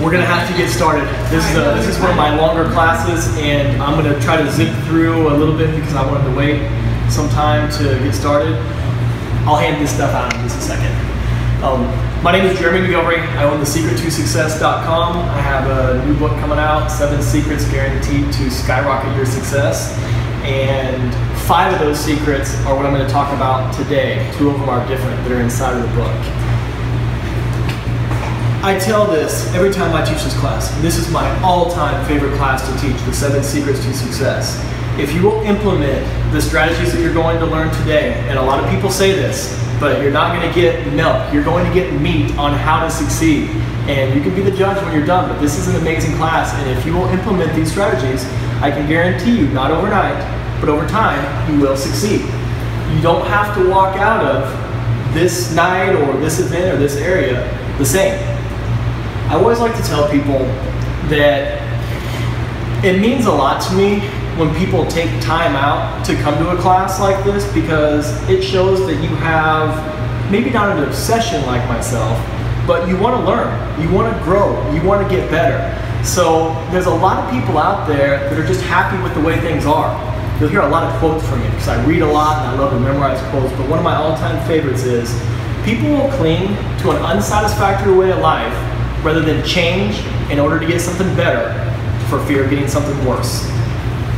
we're gonna have to get started. This is one of my longer classes, and I'm gonna try to zip through a little bit because I wanted to wait some time to get started. I'll hand this stuff out in just a second. My name is Jeremy McGilvrey. I own thesecret2success.com. I have a new book coming out, 7 Secrets Guaranteed to Skyrocket Your Success. And 5 of those secrets are what I'm going to talk about today. 2 of them are different that are inside of the book. I tell this every time I teach this class. This is my all-time favorite class to teach, the 7 Secrets to Success. If you will implement the strategies that you're going to learn today, and a lot of people say this, but you're not going to get milk. You're going to get meat on how to succeed. And you can be the judge when you're done, but this is an amazing class. And if you will implement these strategies, I can guarantee you, not overnight, but over time, you will succeed. You don't have to walk out of this night or this event or this area the same. I always like to tell people that it means a lot to me when people take time out to come to a class like this, because it shows that you have maybe not an obsession like myself, but you want to learn, you want to grow, you want to get better. So there's a lot of people out there that are just happy with the way things are. You'll hear a lot of quotes from me because I read a lot and I love to memorize quotes, but one of my all-time favorites is, people will cling to an unsatisfactory way of life rather than change in order to get something better for fear of getting something worse.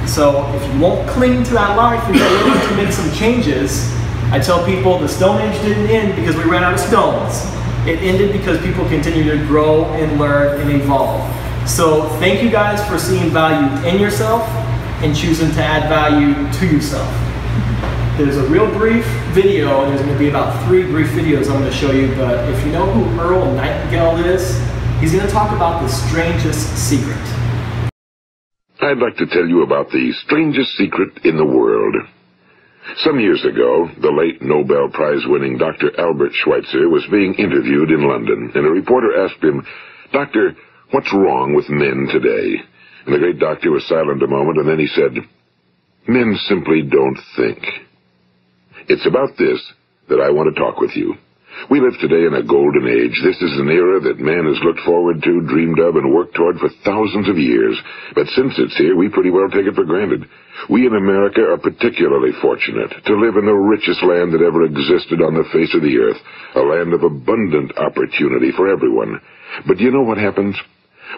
So if you won't cling to that life and you're willing to make some changes, I tell people the Stone Age didn't end because we ran out of stones. It ended because people continue to grow and learn and evolve. So thank you guys for seeing value in yourself and choosing to add value to yourself. There's a real brief video, and there's going to be about 3 brief videos I'm going to show you, but if you know who Earl Nightingale is, he's going to talk about the strangest secret. I'd like to tell you about the strangest secret in the world. Some years ago, the late Nobel Prize-winning Dr. Albert Schweitzer was being interviewed in London, and a reporter asked him, "Doctor, what's wrong with men today?" And the great doctor was silent a moment, and then he said, "Men simply don't think." It's about this that I want to talk with you. We live today in a golden age. This is an era that man has looked forward to, dreamed of, and worked toward for thousands of years. But since it's here, we pretty well take it for granted. We in America are particularly fortunate to live in the richest land that ever existed on the face of the earth, a land of abundant opportunity for everyone. But do you know what happens?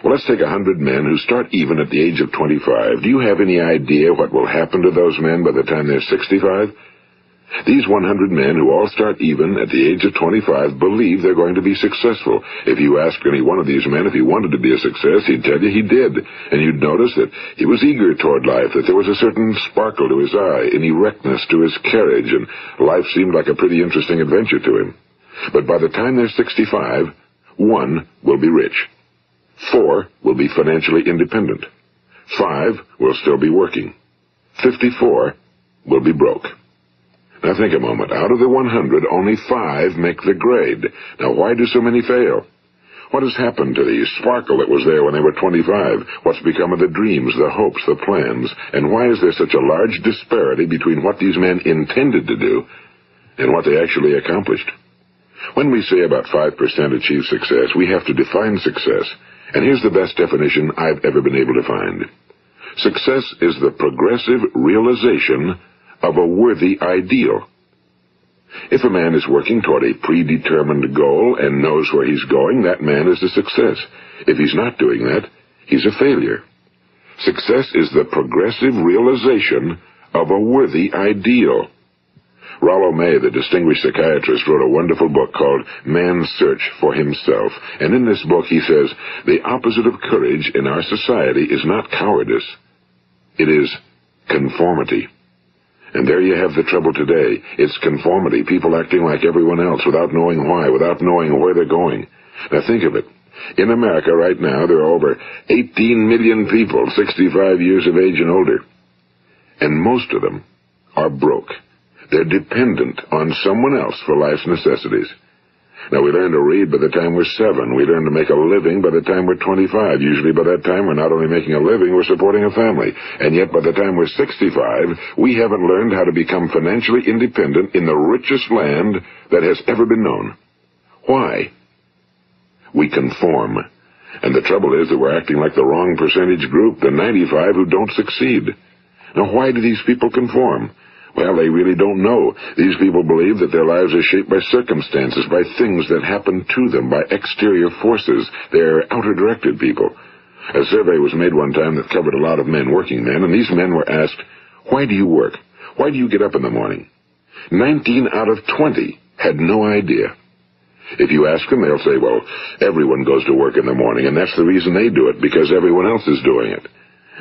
Well, let's take 100 men who start even at the age of 25. Do you have any idea what will happen to those men by the time they're 65? These 100 men who all start even at the age of 25 believe they're going to be successful. If you ask any one of these men if he wanted to be a success, he'd tell you he did. And you'd notice that he was eager toward life, that there was a certain sparkle to his eye, an erectness to his carriage, and life seemed like a pretty interesting adventure to him. But by the time they're 65, 1 will be rich. 4 will be financially independent. 5 will still be working. 54 will be broke. Now think a moment. Out of the 100, only 5 make the grade. Now why do so many fail? What has happened to the sparkle that was there when they were 25? What's become of the dreams, the hopes, the plans? And why is there such a large disparity between what these men intended to do and what they actually accomplished? When we say about 5% achieve success, we have to define success. And here's the best definition I've ever been able to find. Success is the progressive realization of a worthy ideal. If a man is working toward a predetermined goal and knows where he's going, that man is a success. If he's not doing that, he's a failure. Success is the progressive realization of a worthy ideal. Rollo May, the distinguished psychiatrist, wrote a wonderful book called Man's Search for Himself. And in this book he says, the opposite of courage in our society is not cowardice. It is conformity. And there you have the trouble today. It's conformity, people acting like everyone else without knowing why, without knowing where they're going. Now think of it. In America right now, there are over 18 million people 65 years of age and older. And most of them are broke. They're dependent on someone else for life's necessities. Now, we learn to read by the time we're 7. We learn to make a living by the time we're 25. Usually by that time, we're not only making a living, we're supporting a family. And yet by the time we're 65, we haven't learned how to become financially independent in the richest land that has ever been known. Why? We conform. And the trouble is that we're acting like the wrong percentage group, the 95 who don't succeed. Now, why do these people conform? Well, they really don't know. These people believe that their lives are shaped by circumstances, by things that happen to them, by exterior forces. They're outer-directed people. A survey was made one time that covered a lot of men, working men, and these men were asked, why do you work? Why do you get up in the morning? 19 out of 20 had no idea. If you ask them, they'll say, well, everyone goes to work in the morning, and that's the reason they do it, because everyone else is doing it.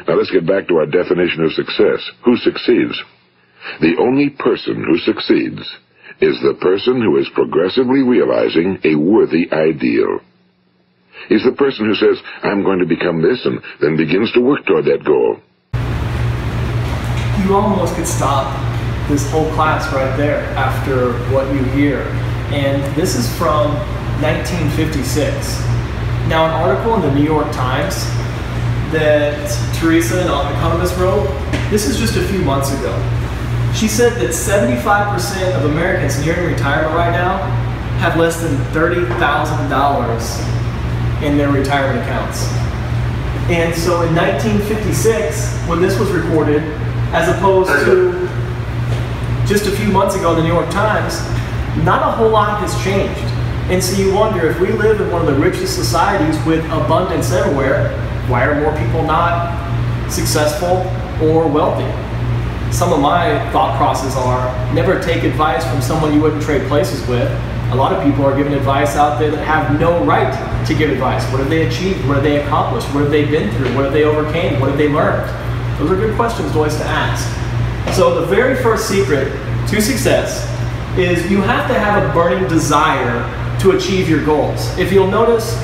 Now let's get back to our definition of success. Who succeeds? The only person who succeeds is the person who is progressively realizing a worthy ideal. He's the person who says, I'm going to become this, and then begins to work toward that goal. You almost could stop this whole class right there after what you hear. And this is from 1956. Now, an article in the New York Times that Teresa, an economist, wrote, this is just a few months ago. She said that 75% of Americans nearing retirement right now have less than $30,000 in their retirement accounts. And so in 1956, when this was recorded, as opposed to just a few months ago in the New York Times, not a whole lot has changed. And so you wonder, if we live in one of the richest societies with abundance everywhere, why are more people not successful or wealthy? Some of my thought processes are, never take advice from someone you wouldn't trade places with. A lot of people are giving advice out there that have no right to give advice. What have they achieved? What have they accomplished? What have they been through? What have they overcame? What have they learned? Those are good questions always to ask. So the very first secret to success is you have to have a burning desire to achieve your goals. If you'll notice,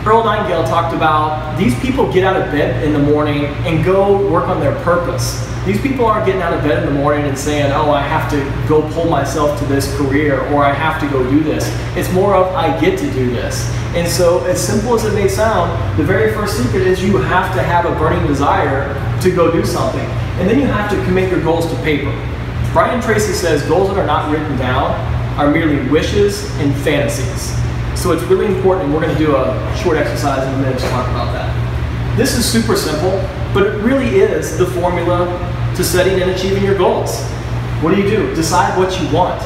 Earl Nightingale talked about these people get out of bed in the morning and go work on their purpose. These people aren't getting out of bed in the morning and saying, oh, I have to go pull myself to this career, or I have to go do this. It's more of, I get to do this. And so, as simple as it may sound, the very first secret is you have to have a burning desire to go do something. And then you have to commit your goals to paper. Brian Tracy says goals that are not written down are merely wishes and fantasies. So it's really important, and we're going to do a short exercise in a minute to talk about that. This is super simple, but it really is the formula to setting and achieving your goals. What do? Decide what you want.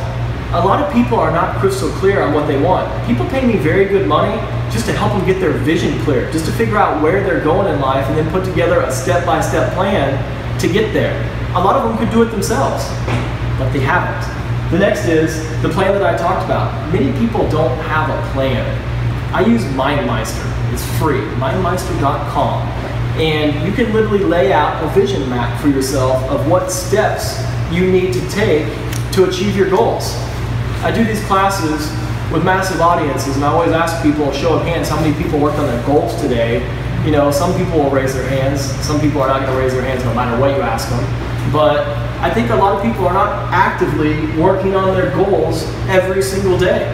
A lot of people are not crystal clear on what they want. People pay me very good money just to help them get their vision clear, just to figure out where they're going in life and then put together a step-by-step plan to get there. A lot of them could do it themselves, but they haven't. The next is the plan that I talked about. Many people don't have a plan. I use MindMeister. It's free, mindmeister.com. And you can literally lay out a vision map for yourself of what steps you need to take to achieve your goals. I do these classes with massive audiences, and I always ask people, show of hands, how many people worked on their goals today? You know, some people will raise their hands, some people are not going to raise their hands no matter what you ask them. But I think a lot of people are not actively working on their goals every single day.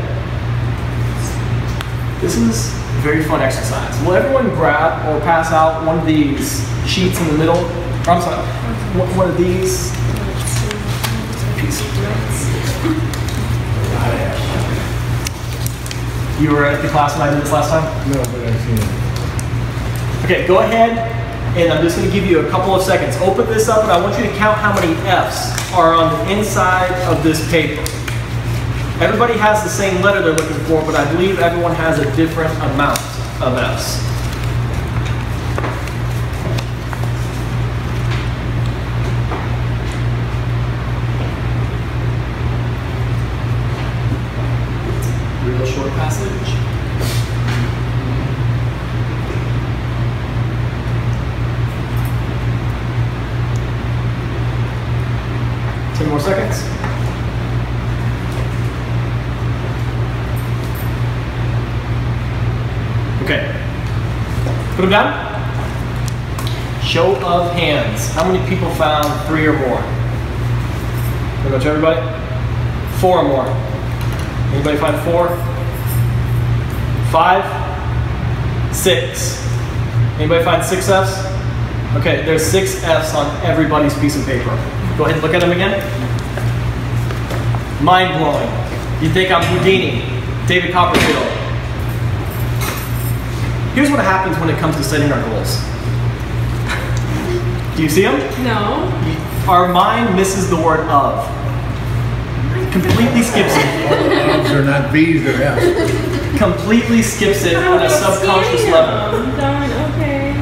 This is a very fun exercise. Will everyone grab or pass out one of these sheets in the middle? Or, I'm sorry, one of these pieces. You were at the class when I did this last time? No, but I've seen it. Okay, go ahead, and I'm just going to give you a couple of seconds. Open this up, and I want you to count how many F's are on the inside of this paper. Everybody has the same letter they're looking for, but I believe everyone has a different amount of F's. Real short passage. More seconds. Okay. Put them down. Show of hands. How many people found 3 or more? Pretty much everybody? 4 or more. Anybody find 4? 5? 6. Anybody find 6 F's? Okay, there's 6 F's on everybody's piece of paper. Go ahead and look at them again. Mind-blowing. You think I'm Houdini, David Copperfield. Here's what happens when it comes to setting our goals. Do you see them? No. Our mind misses the word of. Completely skips it. Ofs are not V's, they're F's. Completely skips it on a subconscious level. Darn, okay.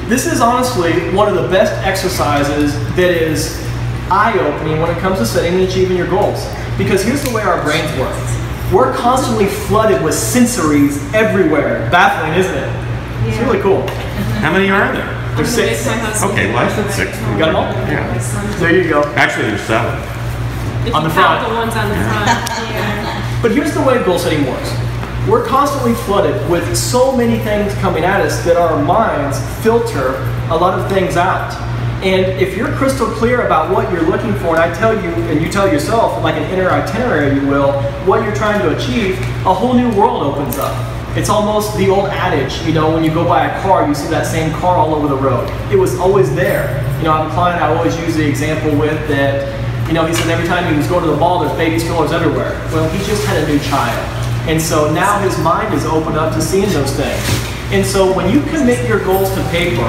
This is honestly one of the best exercises that is eye-opening when it comes to setting and achieving your goals. Because here's the way our brains work. We're constantly flooded with sensories everywhere. Baffling, isn't it? Yeah. It's really cool. How many are there? There's 6. Okay, well I said 6. You got them all? Yeah. There you go. Actually, there's 7. If on the you front. count the ones on the front. Yeah. But here's the way goal setting works. We're constantly flooded with so many things coming at us that our minds filter a lot of things out. And if you're crystal clear about what you're looking for, and I tell you, and you tell yourself, like an inner itinerary, you will, what you're trying to achieve, a whole new world opens up. It's almost the old adage, you know, when you go buy a car, you see that same car all over the road. It was always there. You know, I have a client I always use the example with that, you know, he says every time he was going to the mall, there's baby strollers everywhere. Well, he just had a new child. And so now his mind is open up to seeing those things. And so when you commit your goals to paper,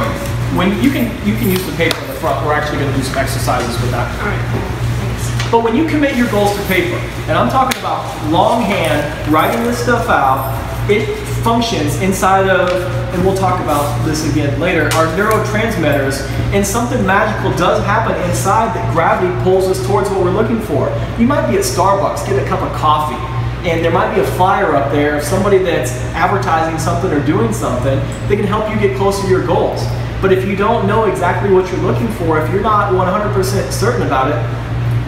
when you can use the paper in the front. We're actually going to do some exercises with that. All right, thanks. But when you commit your goals to paper, and I'm talking about longhand, writing this stuff out, it functions inside of, and we'll talk about this again later, our neurotransmitters, and something magical does happen inside that gravity pulls us towards what we're looking for. You might be at Starbucks, get a cup of coffee, and there might be a flyer up there of somebody that's advertising something or doing something that can help you get closer to your goals. But if you don't know exactly what you're looking for, if you're not 100% certain about it,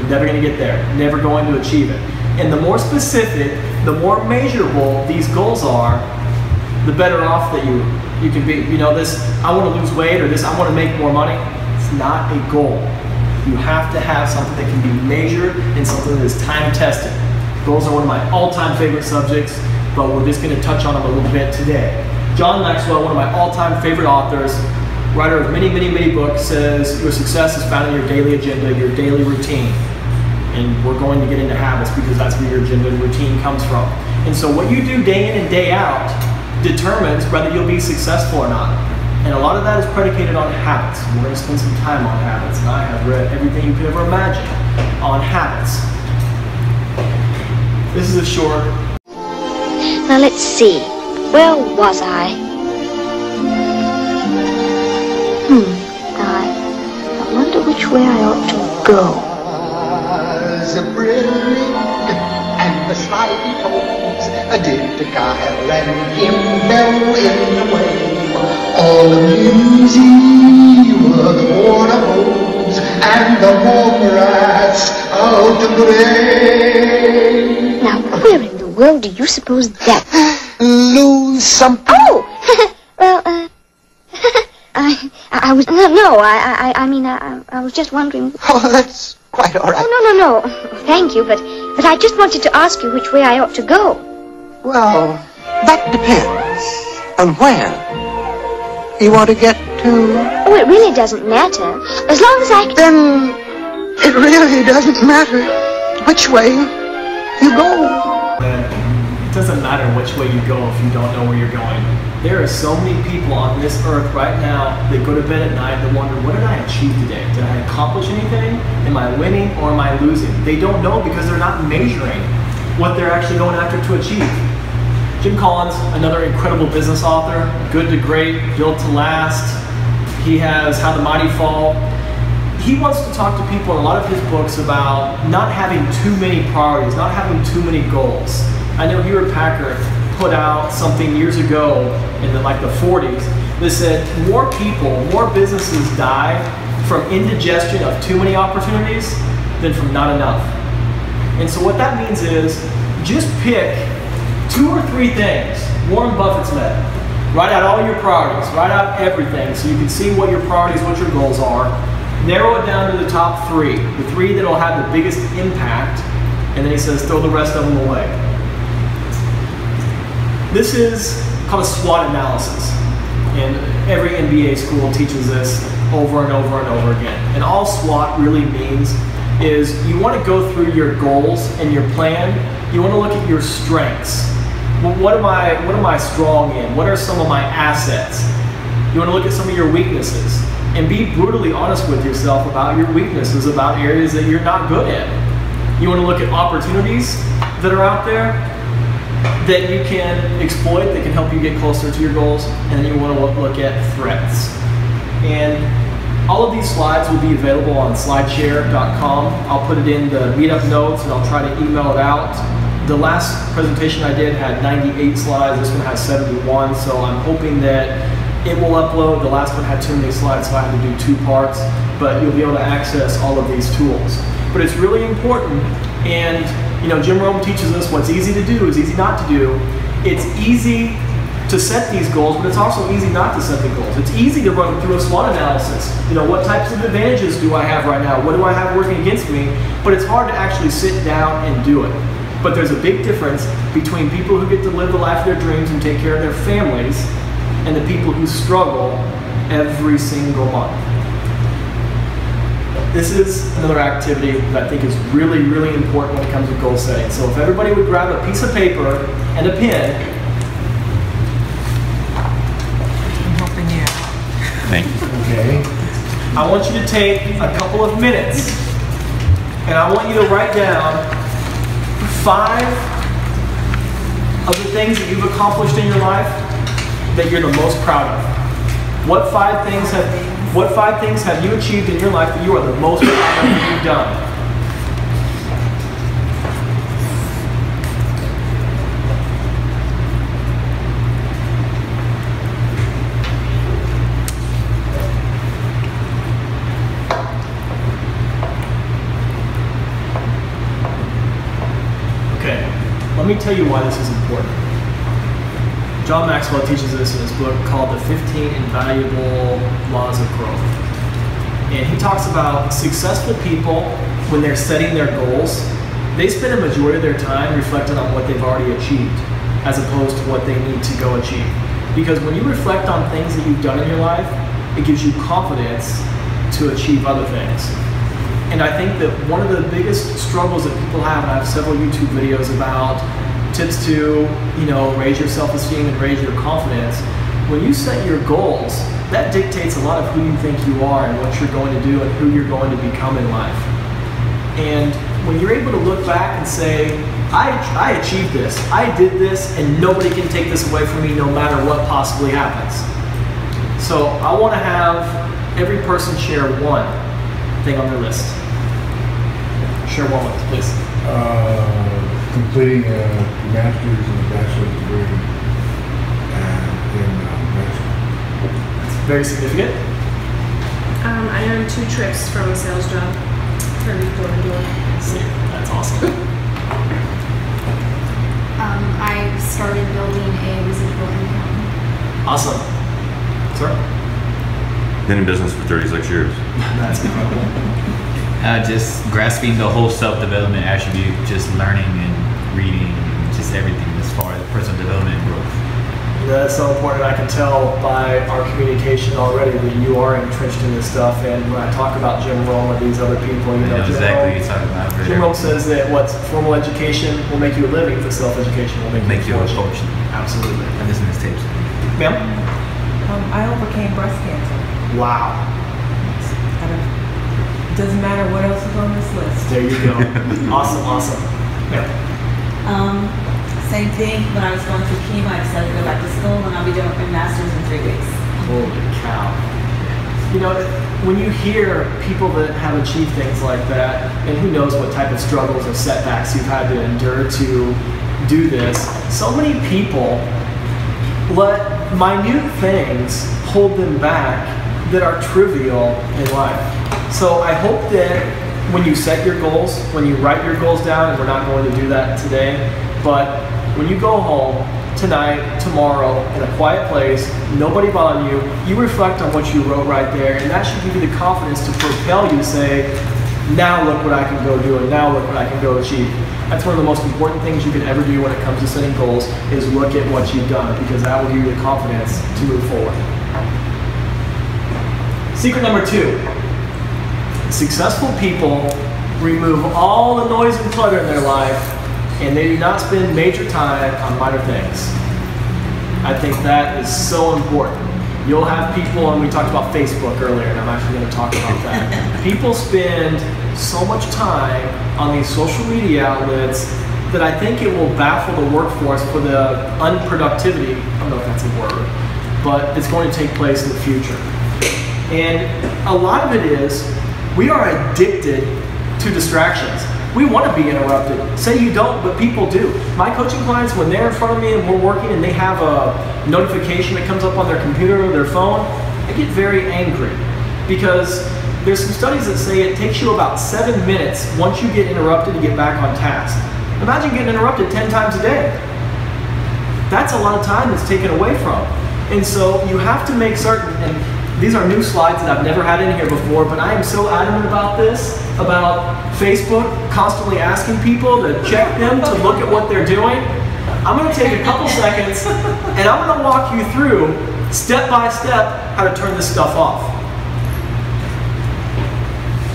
you're never going to get there, never going to achieve it. And the more specific, the more measurable these goals are, the better off that you can be. You know, this, I want to lose weight, or this, I want to make more money. It's not a goal. You have to have something that can be measured and something that is time-tested. Goals are one of my all-time favorite subjects, but we're just going to touch on them a little bit today. John Maxwell, one of my all-time favorite authors, writer of many, many, many books, says your success is found in your daily agenda, your daily routine. And we're going to get into habits because that's where your agenda and routine comes from. And so what you do day in and day out determines whether you'll be successful or not. And a lot of that is predicated on habits. We're going to spend some time on habits. And I have read everything you could ever imagine on habits. This is a short. Now let's see. Where was I? I wonder which way I ought to go. A brilliant and the slidey toes, did Kyle and him fell in the way. All amusing were the water holes and the mole rats out of gray. Now, where in the world do you suppose that? Lose something? Oh! Well, I was, I was just wondering. Oh, that's quite all right. Oh, no. Thank you, but I just wanted to ask you which way I ought to go. Well, that depends on where you want to get to. Oh, it really doesn't matter. As long as I can... Then it really doesn't matter which way you go. It doesn't matter which way you go if you don't know where you're going. There are so many people on this earth right now that go to bed at night and wonder, what did I achieve today? Did I accomplish anything? Am I winning or am I losing? They don't know because they're not measuring what they're actually going after to achieve. Jim Collins, another incredible business author, Good to Great, Built to Last. He has How the Mighty Fall. He wants to talk to people in a lot of his books about not having too many priorities, not having too many goals. I know Hewlett Packard put out something years ago in the 40s that said more people, more businesses die from indigestion of too many opportunities than from not enough. And so what that means is just pick 2 or 3 things. Warren Buffett's method. Write out all your priorities, write out everything so you can see what your priorities, what your goals are. Narrow it down to the top 3, the 3 that will have the biggest impact, and then he says throw the rest of them away. This is called a SWOT analysis, and every MBA school teaches this over and over and over again. And all SWOT really means is you want to go through your goals and your plan. You want to look at your strengths. what am I strong in? What are some of my assets? You want to look at some of your weaknesses and be brutally honest with yourself about your weaknesses, about areas that you're not good at. You want to look at opportunities that are out there that you can exploit, that can help you get closer to your goals, and then you want to look at threats. And all of these slides will be available on slideshare.com. I'll put it in the meetup notes and I'll try to email it out. The last presentation I did had 98 slides, this one has 71, so I'm hoping that it will upload. The last one had too many slides, so I had to do 2 parts, but you'll be able to access all of these tools. But it's really important, and Jim Rohn teaches us what's easy to do is easy not to do. It's easy to set these goals, but it's also easy not to set the goals. It's easy to run through a SWOT analysis. What types of advantages do I have right now? What do I have working against me? But it's hard to actually sit down and do it. But there's a big difference between people who get to live the life of their dreams and take care of their families and the people who struggle every single month. This is another activity that I think is really, really important when it comes to goal setting. So if everybody would grab a piece of paper and a pen. I'm helping you out. Thank you. Okay. I want you to take a couple of minutes and I want you to write down 5 of the things that you've accomplished in your life that you're the most proud of. What 5 things have you achieved in your life that you are the most proud of that you've done? Okay, let me tell you why this is important. John Maxwell teaches this in his book called The 15 Invaluable Laws of Growth. And he talks about successful people, when they're setting their goals, they spend a majority of their time reflecting on what they've already achieved, as opposed to what they need to go achieve. Because when you reflect on things that you've done in your life, it gives you confidence to achieve other things. And I think that one of the biggest struggles that people have, and I have several YouTube videos about tips to, raise your self-esteem and raise your confidence. When you set your goals, that dictates a lot of who you think you are and what you're going to do and who you're going to become in life. And when you're able to look back and say, I achieved this, I did this, and nobody can take this away from me no matter what possibly happens. So I want to have every person share one thing on their list. Share one with us, please. Completing a master's and a bachelor's degree in medicine. That's very significant. I earned 2 trips from a sales job, turning door to door. That's awesome. I started building a residual income. Awesome. Sir? Been in business for 36 years. That's incredible. Just grasping the whole self-development attribute, just learning and reading, just everything as far as personal development and growth. That's so important. I can tell by our communication already that you are entrenched in this stuff. And when I talk about Jim Rohn or these other people, I know exactly what you're talking about. Jim Rohn says that formal education will make you a living, but self-education will make you a fortune. Absolutely. I listen to his tapes. Ma'am? I overcame breast cancer. Wow. Doesn't matter what else is on this list. There you go. Awesome, awesome. Yeah. Same thing. When I was going through chemo, I decided to go back to school, and I'll be doing my master's in 3 weeks. Holy cow. When you hear people that have achieved things like that, and who knows what type of struggles or setbacks you've had to endure to do this, so many people let minute things hold them back that are trivial in life. So I hope that when you set your goals, when you write your goals down, and we're not going to do that today, but when you go home tonight, tomorrow, in a quiet place, nobody bothering you, you reflect on what you wrote right there, and that should give you the confidence to propel you to say, now look what I can go do, and now look what I can go achieve. That's one of the most important things you can ever do when it comes to setting goals, is look at what you've done, because that will give you the confidence to move forward. Secret number 2. Successful people remove all the noise and clutter in their life and they do not spend major time on minor things. I think that is so important. You'll have people, and we talked about Facebook earlier, and I'm actually going to talk about that. People spend so much time on these social media outlets that I think it will baffle the workforce for the unproductivity, I don't know if that's a word, but it's going to take place in the future. And a lot of it is, we are addicted to distractions. We want to be interrupted. Say you don't, but people do. My coaching clients, when they're in front of me and we're working and they have a notification that comes up on their computer or their phone, I get very angry because there's some studies that say it takes you about 7 minutes once you get interrupted to get back on task. Imagine getting interrupted 10 times a day. That's a lot of time that's taken away from. And so you have to make certain, and these are new slides that I've never had in here before, but I am so adamant about this, about Facebook constantly asking people to check them, to look at what they're doing. I'm going to take a couple seconds and I'm going to walk you through, step by step, how to turn this stuff off.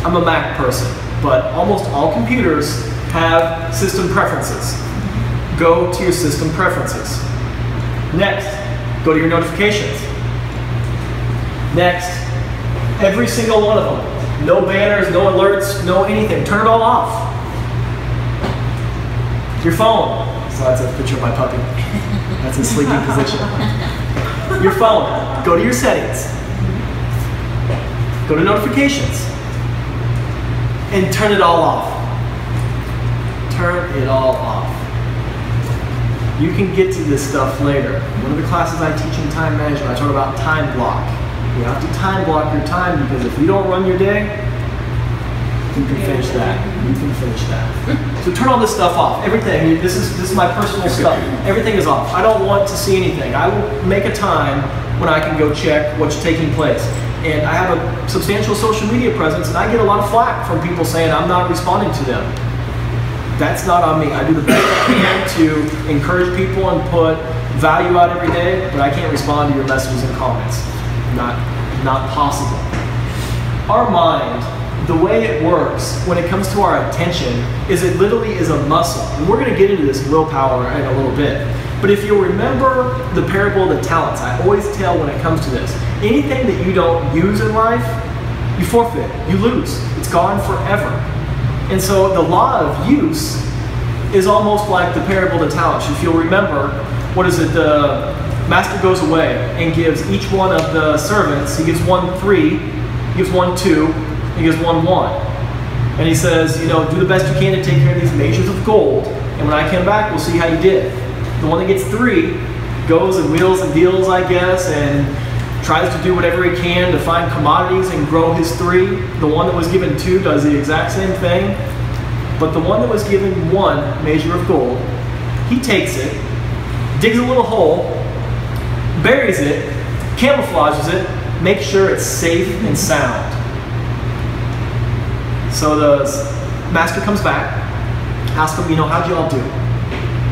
I'm a Mac person, but almost all computers have system preferences. Go to your system preferences. Next, go to your notifications. Next, every single one of them. No banners, no alerts, no anything. Turn it all off. Your phone. So that's a picture of my puppy. That's in sleeping position. Your phone. Go to your settings. Go to notifications. And turn it all off. Turn it all off. You can get to this stuff later. One of the classes I teach in time management, I talk about time block. You have to time block your time because if you don't run your day, you can finish that. You can finish that. So turn all this stuff off. Everything. This is my personal stuff. Everything is off. I don't want to see anything. I will make a time when I can go check what's taking place. And I have a substantial social media presence, and I get a lot of flack from people saying I'm not responding to them. That's not on me. I do the best I can to encourage people and put value out every day, but I can't respond to your messages and comments. Not possible. Our mind, the way it works when it comes to our attention is it literally is a muscle. And we're going to get into this willpower in a little bit. But if you remember the parable of the talents, I always tell when it comes to this, anything that you don't use in life, you forfeit, you lose. It's gone forever. And so the law of use is almost like the parable of the talents. If you'll remember, what is it? The master goes away and gives each one of the servants, he gives one 3, he gives one 2, he gives one 1. And he says, you know, do the best you can to take care of these measures of gold. And when I come back, we'll see how you did. The one that gets 3 goes and wheels and deals, I guess, and tries to do whatever he can to find commodities and grow his 3. The one that was given 2 does the exact same thing. But the one that was given 1 measure of gold, he takes it, digs a little hole, buries it, camouflages it, makes sure it's safe and sound. So the master comes back, asks him, you know, how'd you all do?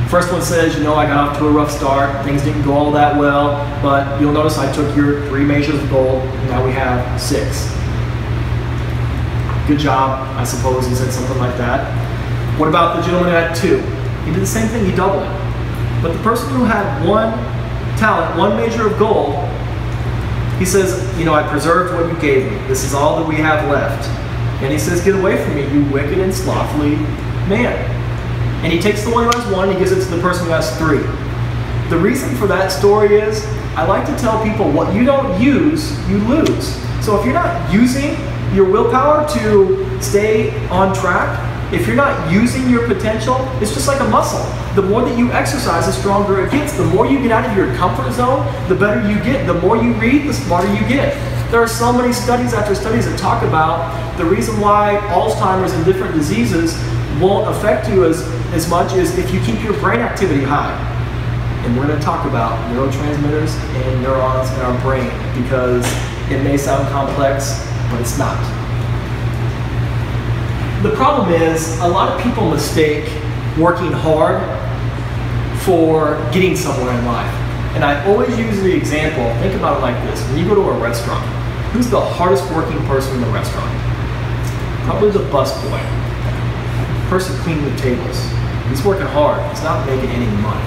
First one says, you know, I got off to a rough start, things didn't go all that well, but you'll notice I took your 3 measures of gold, and now we have 6. Good job, I suppose he said something like that. What about the gentleman who had 2? He did the same thing, he doubled it. But the person who had 1 talent, 1 measure of gold, he says, you know, I preserved what you gave me. This is all that we have left. And he says, get away from me, you wicked and slothfully man. And he takes the one who has 1 and he gives it to the person who has 3. The reason for that story is, I like to tell people what you don't use, you lose. So if you're not using your willpower to stay on track, if you're not using your potential, it's just like a muscle. The more that you exercise, the stronger it gets. The more you get out of your comfort zone, the better you get. The more you read, the smarter you get. There are so many studies after studies that talk about the reason why Alzheimer's and different diseases won't affect you as much as if you keep your brain activity high. And we're going to talk about neurotransmitters and neurons in our brain because it may sound complex, but it's not. The problem is a lot of people mistake working hard for getting somewhere in life. And I always use the example, think about it like this. When you go to a restaurant, who's the hardest working person in the restaurant? Probably the busboy. Person cleaning the tables. He's working hard. He's not making any money.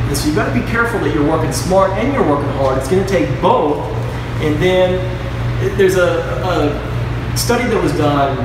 And so you've got to be careful that you're working smart and you're working hard. It's going to take both. And then there's a study that was done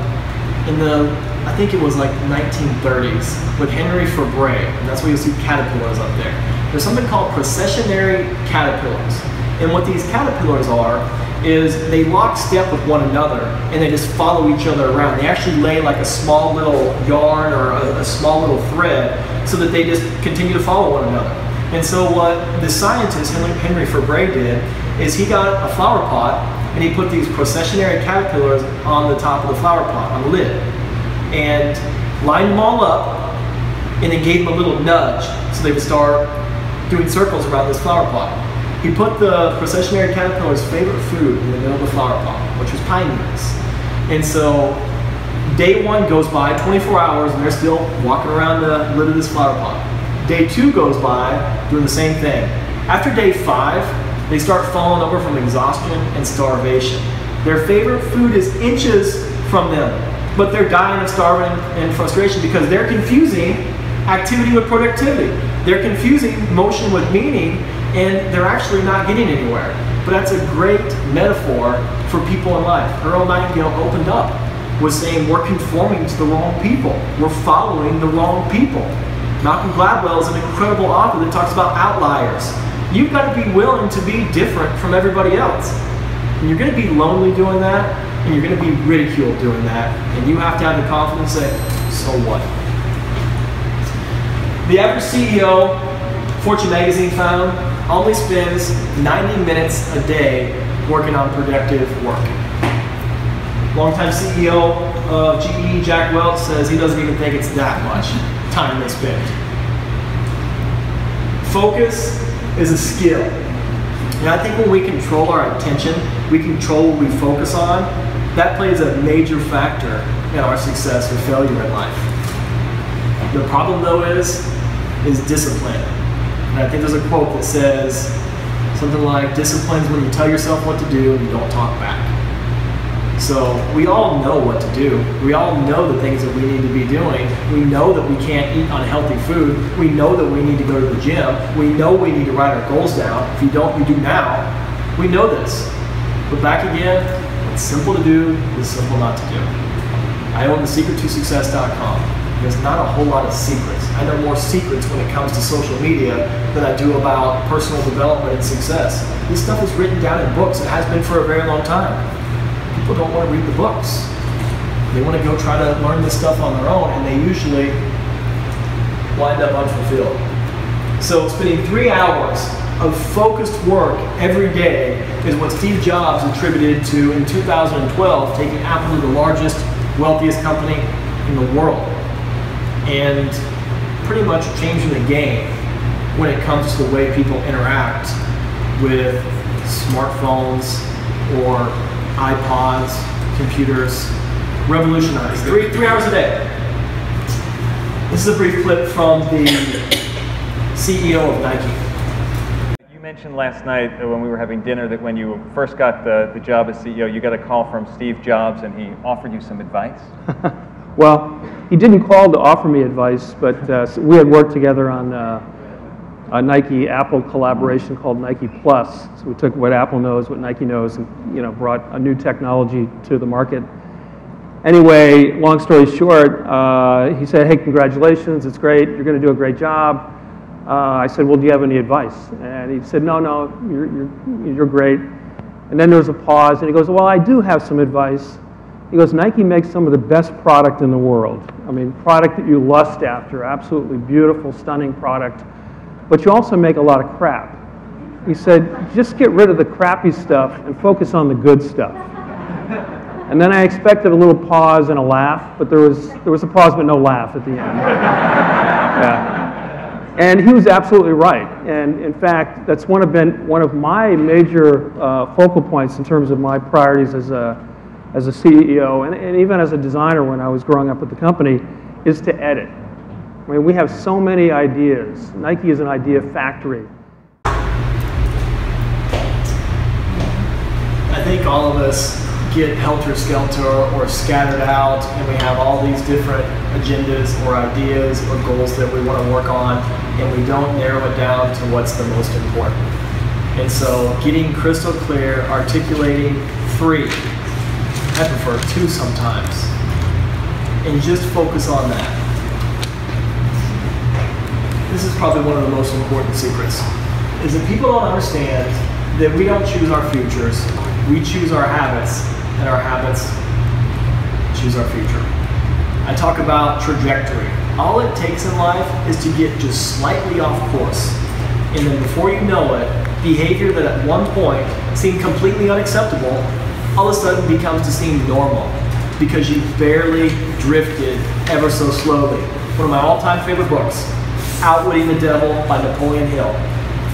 in the, I think it was like 1930s, with Henry Fabry. And that's where you'll see caterpillars up there. There's something called processionary caterpillars. And what these caterpillars are is they lock step with one another and they just follow each other around. They actually lay like a small little yarn or a small little thread so that they just continue to follow one another. And so what the scientist Henry Fabry did is he got a flower pot and he put these processionary caterpillars on the top of the flower pot, on the lid, and lined them all up and then gave them a little nudge so they would start doing circles around this flower pot. He put the processionary caterpillar's favorite food in the middle of the flower pot, which was pine needles. And so day 1 goes by, 24 hours, and they're still walking around the lid of this flower pot. Day 2 goes by, doing the same thing. After day 5, they start falling over from exhaustion and starvation. Their favorite food is inches from them, but they're dying of starving and frustration because they're confusing activity with productivity. They're confusing motion with meaning, and they're actually not getting anywhere. But that's a great metaphor for people in life. Earl Nightingale opened up with saying we're conforming to the wrong people. We're following the wrong people. Malcolm Gladwell is an incredible author that talks about outliers. You've got to be willing to be different from everybody else. And you're going to be lonely doing that, and you're going to be ridiculed doing that, and you have to have the confidence to say, so what? The average CEO, Fortune magazine found, only spends 90 minutes a day working on productive work. Longtime CEO of GE, Jack Welch, says he doesn't even think it's that much time they spend. Focus is a skill. And I think when we control our attention, we control what we focus on, that plays a major factor in our success or failure in life. The problem though is discipline. And I think there's a quote that says something like, discipline's when you tell yourself what to do and you don't talk back. So we all know what to do. We all know the things that we need to be doing. We know that we can't eat unhealthy food. We know that we need to go to the gym. We know we need to write our goals down. If you don't, you do now. We know this. But back again, it's simple to do, it's simple not to do. I own thesecret2success.com. There's not a whole lot of secrets. I know more secrets when it comes to social media than I do about personal development and success. This stuff is written down in books. It has been for a very long time. People don't want to read the books. They want to go try to learn this stuff on their own, and they usually wind up unfulfilled. So spending 3 hours of focused work every day is what Steve Jobs attributed to, in 2012, taking Apple to the largest, wealthiest company in the world, and pretty much changing the game when it comes to the way people interact with smartphones or iPods, computers. Revolutionized. Three hours a day. This is a brief clip from the CEO of Nike. You mentioned last night when we were having dinner that when you first got the job as CEO, you got a call from Steve Jobs and he offered you some advice. Well, he didn't call to offer me advice, but we had worked together on a Nike-Apple collaboration called Nike Plus. So we took what Apple knows, what Nike knows, and brought a new technology to the market. Anyway, long story short, he said, "Hey, congratulations! It's great. You're going to do a great job." I said, "Well, do you have any advice?" And he said, "No, you're great." And then there was a pause, and he goes, "Well, I do have some advice." He goes, "Nike makes some of the best product in the world. I mean, product that you lust after, absolutely beautiful, stunning product. But you also make a lot of crap." He said, "Just get rid of the crappy stuff and focus on the good stuff." And then I expected a little pause and a laugh, but there was a pause but no laugh at the end. Yeah. And he was absolutely right. And in fact, that's one of my major focal points in terms of my priorities as a CEO and even as a designer when I was growing up at the company, is to edit. I mean, we have so many ideas. Nike is an idea factory. I think all of us get helter-skelter or scattered out, and we have all these different agendas or ideas or goals that we want to work on, and we don't narrow it down to what's the most important. And so getting crystal clear, articulating 3, I prefer 2 sometimes, and just focus on that. This is probably one of the most important secrets, is that people don't understand that we don't choose our futures, we choose our habits, and our habits choose our future. I talk about trajectory. All it takes in life is to get just slightly off course, and then before you know it, behavior that at one point seemed completely unacceptable, all of a sudden becomes to seem normal, because you barely drifted ever so slowly. One of my all-time favorite books, Outwitting the Devil by Napoleon Hill.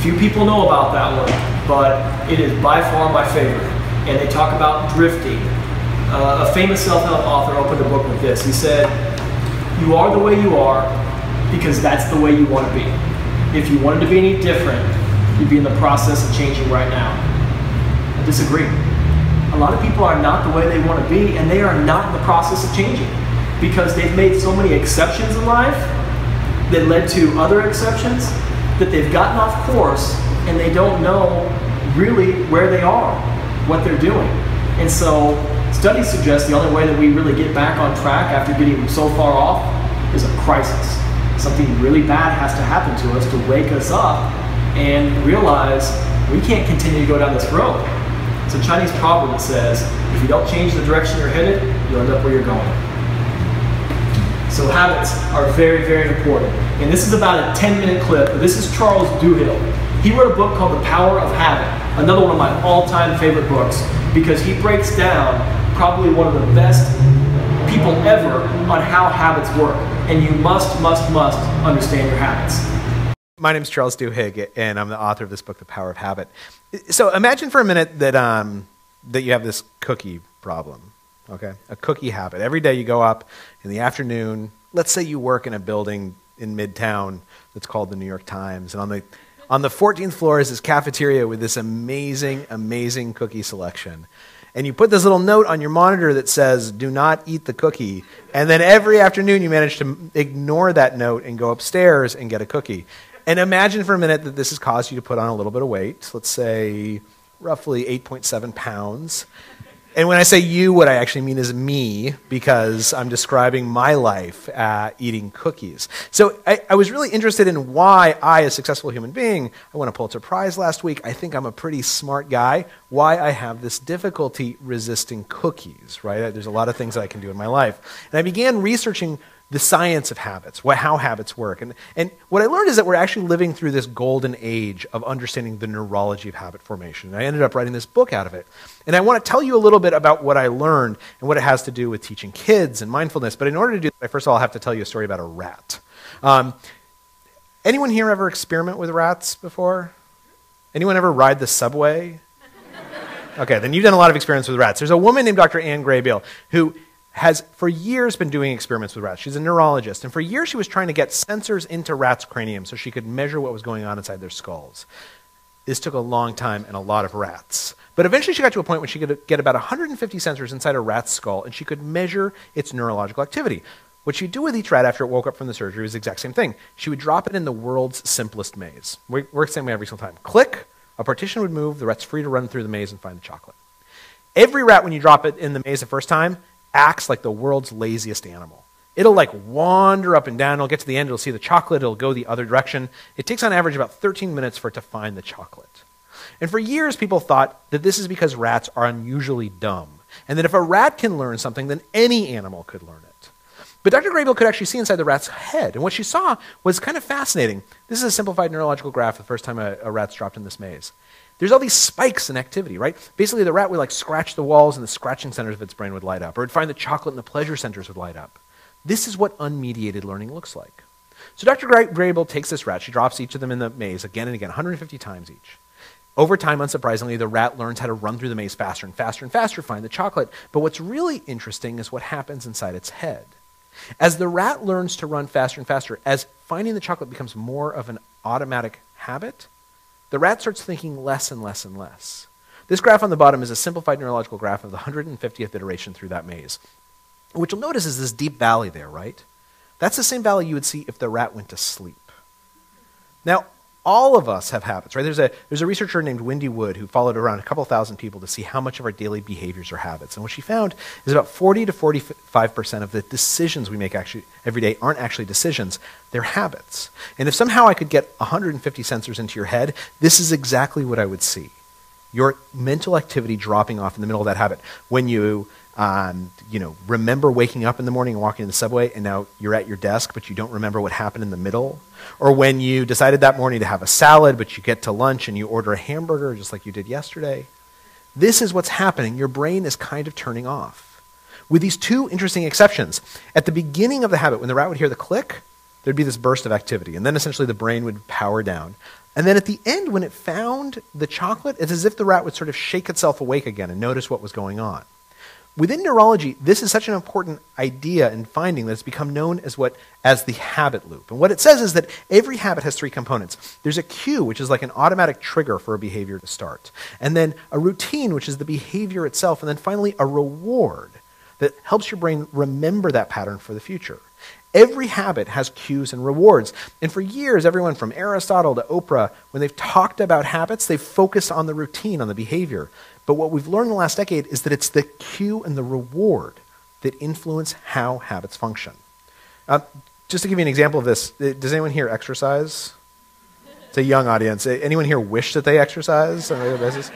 Few people know about that one, but it is by far my favorite. And they talk about drifting. A famous self-help author opened a book with this. He said, "You are the way you are because that's the way you want to be. If you wanted to be any different, you'd be in the process of changing right now." I disagree. A lot of people are not the way they want to be, and they are not in the process of changing because they've made so many exceptions in life that led to other exceptions that they've gotten off course and they don't know really where they are, what they're doing. And so studies suggest the only way that we really get back on track after getting so far off is a crisis. Something really bad has to happen to us to wake us up and realize we can't continue to go down this road. It's a Chinese proverb that says, if you don't change the direction you're headed, you'll end up where you're going. So habits are very, very important. And this is about a 10-minute clip. This is Charles Duhigg. He wrote a book called The Power of Habit, another one of my all-time favorite books, because he breaks down probably one of the best people ever on how habits work. And you must understand your habits. My name is Charles Duhigg, and I'm the author of this book, The Power of Habit. So imagine for a minute that, that you have this cookie problem. Okay, a cookie habit. Every day you go up in the afternoon. Let's say you work in a building in Midtown that's called the New York Times, and on the 14th floor is this cafeteria with this amazing cookie selection. And you put this little note on your monitor that says, "Do not eat the cookie." And then every afternoon you manage to ignore that note and go upstairs and get a cookie. And imagine for a minute that this has caused you to put on a little bit of weight. Let's say roughly 8.7 pounds. And when I say you, what I actually mean is me, because I'm describing my life eating cookies. So I was really interested in why I, a successful human being, I won a Pulitzer Prize last week, I think I'm a pretty smart guy, why I have this difficulty resisting cookies, right? There's a lot of things that I can do in my life. And I began researching the science of habits, how habits work. And what I learned is that we're actually living through this golden age of understanding the neurology of habit formation. And I ended up writing this book out of it. And I want to tell you a little bit about what I learned and what it has to do with teaching kids and mindfulness. But in order to do that, I first of all have to tell you a story about a rat. Anyone here ever experiment with rats before? Anyone ever ride the subway? Okay, then you've done a lot of experiments with rats. There's a woman named Dr. Ann Graybill who has for years been doing experiments with rats. She's a neurologist, and for years she was trying to get sensors into rats' cranium so she could measure what was going on inside their skulls. This took a long time and a lot of rats. But eventually she got to a point when she could get about 150 sensors inside a rat's skull, and she could measure its neurological activity. What she'd do with each rat after it woke up from the surgery was the exact same thing. She would drop it in the world's simplest maze. Works the same way every single time. Click, a partition would move, the rat's free to run through the maze and find the chocolate. Every rat, when you drop it in the maze the first time, acts like the world's laziest animal. It'll like wander up and down, it'll get to the end, it'll see the chocolate, it'll go the other direction. It takes on average about 13 minutes for it to find the chocolate. And for years people thought that this is because rats are unusually dumb, and that if a rat can learn something, then any animal could learn it. But Dr. Graybill could actually see inside the rat's head, and what she saw was kind of fascinating. This is a simplified neurological graph the first time a rat's dropped in this maze. There's all these spikes in activity, right? Basically, the rat would like scratch the walls and the scratching centers of its brain would light up, or it'd find the chocolate and the pleasure centers would light up. This is what unmediated learning looks like. So Dr. Graybill takes this rat, she drops each of them in the maze again and again, 150 times each. Over time, unsurprisingly, the rat learns how to run through the maze faster and faster and faster, find the chocolate. But what's really interesting is what happens inside its head. As the rat learns to run faster and faster, as finding the chocolate becomes more of an automatic habit, the rat starts thinking less and less and less. This graph on the bottom is a simplified neurological graph of the 150th iteration through that maze. What you'll notice is this deep valley there, right? That's the same valley you would see if the rat went to sleep. Now, all of us have habits, right? There's a researcher named Wendy Wood who followed around a couple thousand people to see how much of our daily behaviors are habits. And what she found is about 40 to 45% of the decisions we make actually every day aren't actually decisions, they're habits. And if somehow I could get 150 sensors into your head, this is exactly what I would see. Your mental activity dropping off in the middle of that habit. When you remember waking up in the morning and walking in the subway and now you're at your desk but you don't remember what happened in the middle. Or when you decided that morning to have a salad but you get to lunch and you order a hamburger just like you did yesterday. This is what's happening. Your brain is kind of turning off. With these two interesting exceptions. At the beginning of the habit, when the rat would hear the click, there'd be this burst of activity and then essentially the brain would power down. And then at the end, when it found the chocolate, it's as if the rat would sort of shake itself awake again and notice what was going on. Within neurology, this is such an important idea and finding that it's become known as the habit loop. And what it says is that every habit has three components. There's a cue, which is like an automatic trigger for a behavior to start. And then a routine, which is the behavior itself. And then finally, a reward that helps your brain remember that pattern for the future. Every habit has cues and rewards. And for years, everyone from Aristotle to Oprah, when they've talked about habits, they've focused on the routine, on the behavior. But what we've learned in the last decade is that it's the cue and the reward that influence how habits function. Just to give you an example of this, does anyone here exercise? It's a young audience. Anyone here wish that they exercise on a regular basis?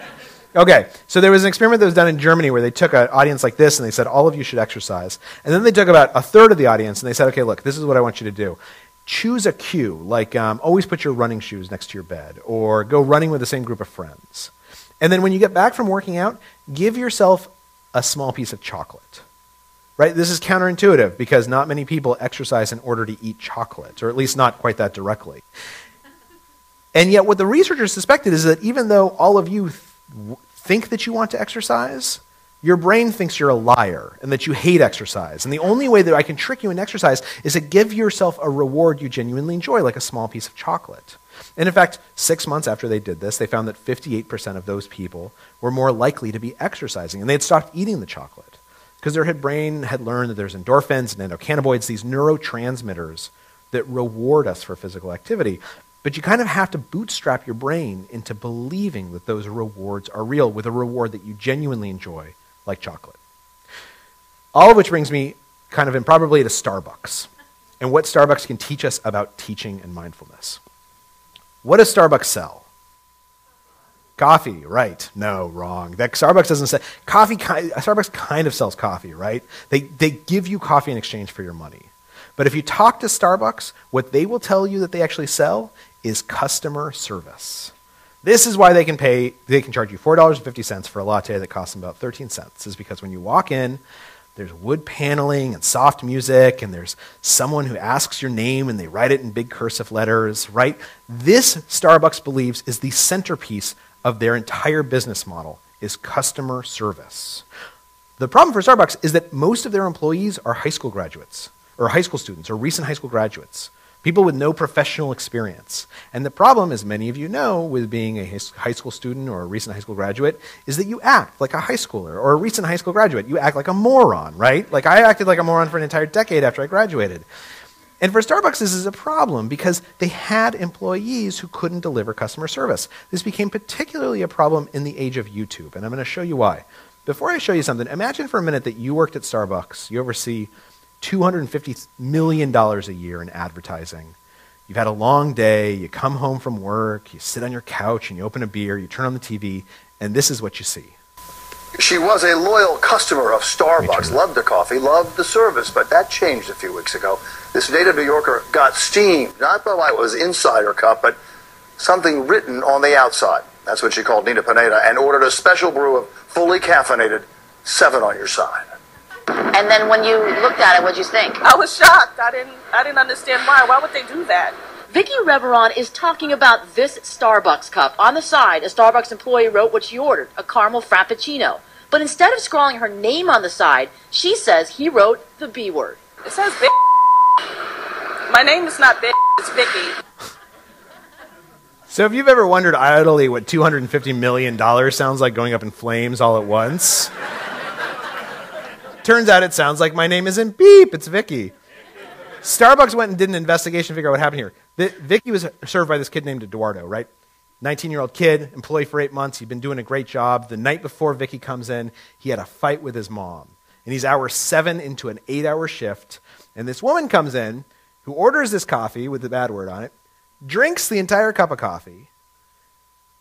Okay, so there was an experiment that was done in Germany where they took an audience like this and they said, all of you should exercise. And then they took about a third of the audience and they said, okay, look, this is what I want you to do. Choose a cue, like always put your running shoes next to your bed, or go running with the same group of friends. And then when you get back from working out, give yourself a small piece of chocolate. Right? This is counterintuitive because not many people exercise in order to eat chocolate, or at least not quite that directly. And yet what the researchers suspected is that even though all of you think that you want to exercise, your brain thinks you're a liar and that you hate exercise. And the only way that I can trick you into exercise is to give yourself a reward you genuinely enjoy, like a small piece of chocolate. And in fact, 6 months after they did this, they found that 58% of those people were more likely to be exercising, and they had stopped eating the chocolate because their brain had learned that there's endorphins and endocannabinoids, these neurotransmitters that reward us for physical activity. But you kind of have to bootstrap your brain into believing that those rewards are real with a reward that you genuinely enjoy, like chocolate. All of which brings me kind of improbably to Starbucks and what Starbucks can teach us about teaching and mindfulness. What does Starbucks sell? Coffee, right? No, wrong. That Starbucks doesn't sell coffee. Starbucks kind of sells coffee, right? They give you coffee in exchange for your money. But if you talk to Starbucks, what they will tell you that they actually sell is customer service. This is why they can charge you $4.50 for a latte that costs them about 13 cents, is because when you walk in, there's wood paneling and soft music, and there's someone who asks your name and they write it in big cursive letters, right? This, Starbucks believes, is the centerpiece of their entire business model, is customer service. The problem for Starbucks is that most of their employees are high school graduates, or high school students, or recent high school graduates. People with no professional experience. And the problem, as many of you know, with being a high school student or a recent high school graduate, is that you act like a high schooler or a recent high school graduate. You act like a moron, right? Like I acted like a moron for an entire decade after I graduated. And for Starbucks, this is a problem because they had employees who couldn't deliver customer service. This became particularly a problem in the age of YouTube, and I'm going to show you why. Before I show you something, imagine for a minute that you worked at Starbucks. You oversee $250 million a year in advertising. You've had a long day, you come home from work, you sit on your couch and you open a beer, you turn on the TV, and this is what you see. She was a loyal customer of Starbucks, loved the coffee, loved the service, but that changed a few weeks ago. This native New Yorker got steamed, not by what was inside her cup, but something written on the outside. That's what she called Nina Pineda, and ordered a special brew of fully caffeinated 7 on your side. And then when you looked at it, what'd you think? I was shocked. I didn't understand why. Why would they do that? Vicky Reveron is talking about this Starbucks cup. On the side, a Starbucks employee wrote what she ordered, a caramel frappuccino. But instead of scrawling her name on the side, she says he wrote the B word. It says bitch. My name is not bitch, it's Vicky. So if you've ever wondered idly what $250 million sounds like going up in flames all at once, turns out it sounds like my name isn't Beep, it's Vicky. Starbucks went and did an investigation to figure out what happened here. Vicky was served by this kid named Eduardo, right? 19-year-old kid, employee for 8 months. He'd been doing a great job. The night before Vicky comes in, he had a fight with his mom. And he's hour 7 into an 8-hour shift. And this woman comes in who orders this coffee with the bad word on it, drinks the entire cup of coffee,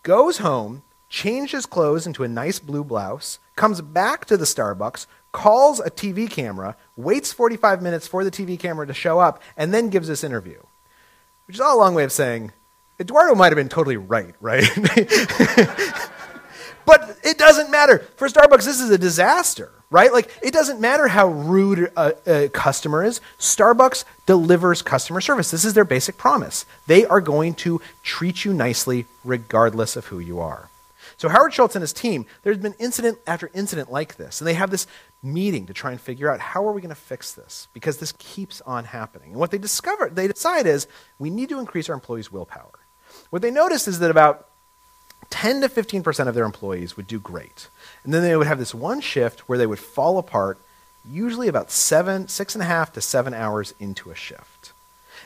goes home, changes clothes into a nice blue blouse, comes back to the Starbucks, calls a TV camera, waits 45 minutes for the TV camera to show up, and then gives this interview. Which is all a long way of saying, Eduardo might have been totally right? But it doesn't matter. For Starbucks, this is a disaster, right? Like, it doesn't matter how rude a customer is. Starbucks delivers customer service. This is their basic promise. They are going to treat you nicely regardless of who you are. So Howard Schultz and his team, there's been incident after incident like this, and they have this meeting to try and figure out how are we going to fix this, because this keeps on happening. And what they decide is we need to increase our employees' willpower. What they noticed is that about 10 to 15% of their employees would do great. And then they would have this one shift where they would fall apart, usually about 6.5 to 7 hours into a shift.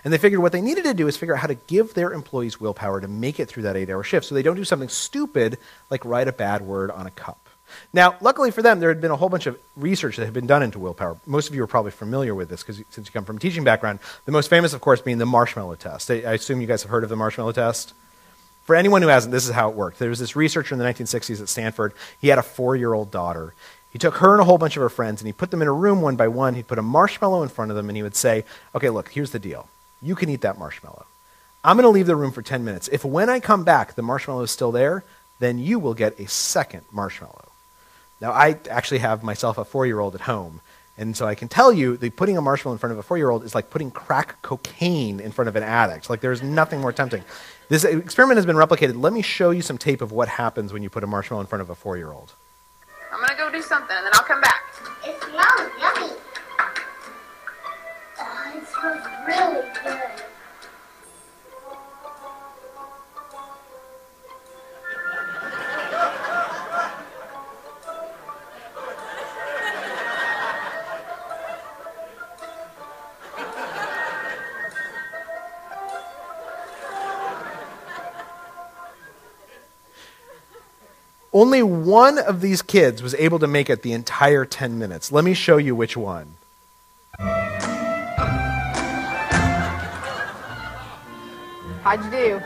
And they figured what they needed to do is figure out how to give their employees willpower to make it through that 8-hour shift so they don't do something stupid like write a bad word on a cup. Now, luckily for them, there had been a whole bunch of research that had been done into willpower. Most of you are probably familiar with this since you come from a teaching background. The most famous, of course, being the marshmallow test. I assume you guys have heard of the marshmallow test. For anyone who hasn't, this is how it worked. There was this researcher in the 1960s at Stanford. He had a 4-year-old daughter. He took her and a whole bunch of her friends, and he put them in a room one by one. He'd put a marshmallow in front of them, and he would say, okay, look, here's the deal. You can eat that marshmallow. I'm going to leave the room for 10 minutes. If when I come back, the marshmallow is still there, then you will get a second marshmallow. Now, I actually have myself a 4-year-old at home, and so I can tell you that putting a marshmallow in front of a 4-year-old is like putting crack cocaine in front of an addict. Like, there's nothing more tempting. This experiment has been replicated. Let me show you some tape of what happens when you put a marshmallow in front of a 4-year-old. I'm gonna go do something and then I'll come back. It smells yummy. Oh, it smells really good. Only one of these kids was able to make it the entire 10 minutes. Let me show you which one. How'd you do?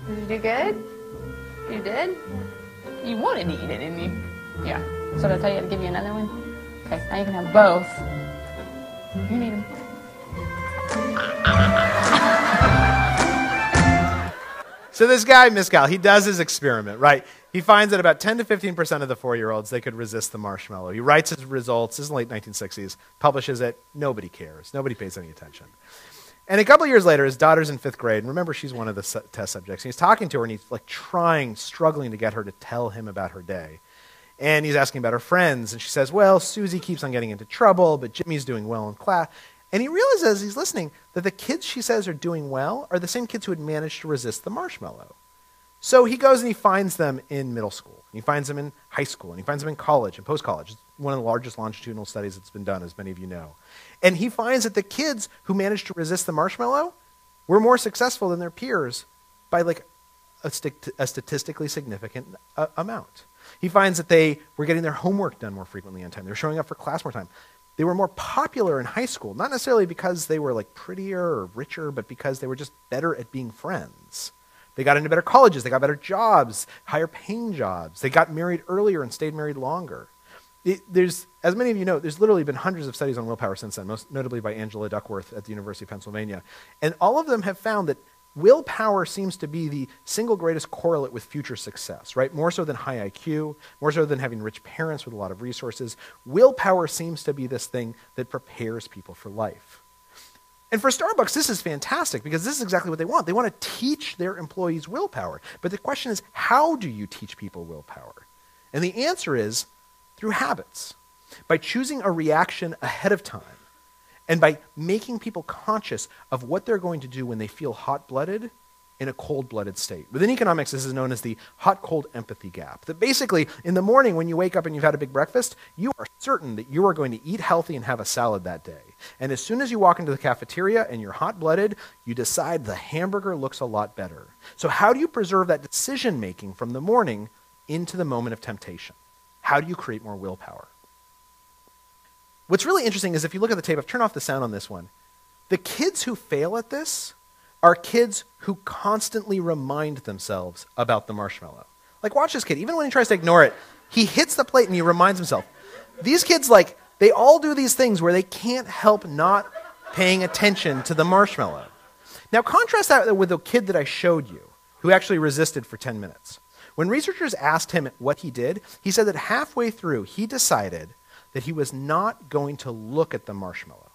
Did you do good? You did? You wanted to eat it, didn't you? Yeah. So did I tell you to give you another one? Okay, now you can have both. You need them. So this guy, Miskal, he does his experiment, right? He finds that about 10 to 15% of the 4-year-olds, they could resist the marshmallow. He writes his results, this is the late 1960s, publishes it, nobody cares. Nobody pays any attention. And a couple of years later, his daughter's in 5th grade, and remember, she's one of the test subjects. And he's talking to her, and he's like struggling to get her to tell him about her day. And he's asking about her friends, and she says, well, Susie keeps on getting into trouble, but Jimmy's doing well in class. And he realizes as he's listening that the kids she says are doing well are the same kids who had managed to resist the marshmallow. So he goes and he finds them in middle school. And he finds them in high school. And he finds them in college and post-college. It's one of the largest longitudinal studies that's been done, as many of you know. And he finds that the kids who managed to resist the marshmallow were more successful than their peers by like a statistically significant amount. He finds that they were getting their homework done more frequently on time. They were showing up for class more time. They were more popular in high school, not necessarily because they were like prettier or richer, but because they were just better at being friends. They got into better colleges, they got better jobs, higher paying jobs. They got married earlier and stayed married longer. There's, as many of you know, there's literally been hundreds of studies on willpower since then, most notably by Angela Duckworth at the University of Pennsylvania. And all of them have found that willpower seems to be the single greatest correlate with future success, right? More so than high IQ, more so than having rich parents with a lot of resources. Willpower seems to be this thing that prepares people for life. And for Starbucks, this is fantastic because this is exactly what they want. They want to teach their employees willpower. But the question is, how do you teach people willpower? And the answer is through habits, by choosing a reaction ahead of time, and by making people conscious of what they're going to do when they feel hot-blooded in a cold-blooded state. Within economics, this is known as the hot-cold empathy gap. That basically, in the morning when you wake up and you've had a big breakfast, you are certain that you are going to eat healthy and have a salad that day. And as soon as you walk into the cafeteria and you're hot-blooded, you decide the hamburger looks a lot better. So how do you preserve that decision-making from the morning into the moment of temptation? How do you create more willpower? What's really interesting is if you look at the tape, I've turned off the sound on this one. The kids who fail at this are kids who constantly remind themselves about the marshmallow. Like, watch this kid. Even when he tries to ignore it, he hits the plate and he reminds himself. These kids, like, they all do these things where they can't help not paying attention to the marshmallow. Now, contrast that with the kid that I showed you, who actually resisted for 10 minutes. When researchers asked him what he did, he said that halfway through, he decided that he was not going to look at the marshmallow,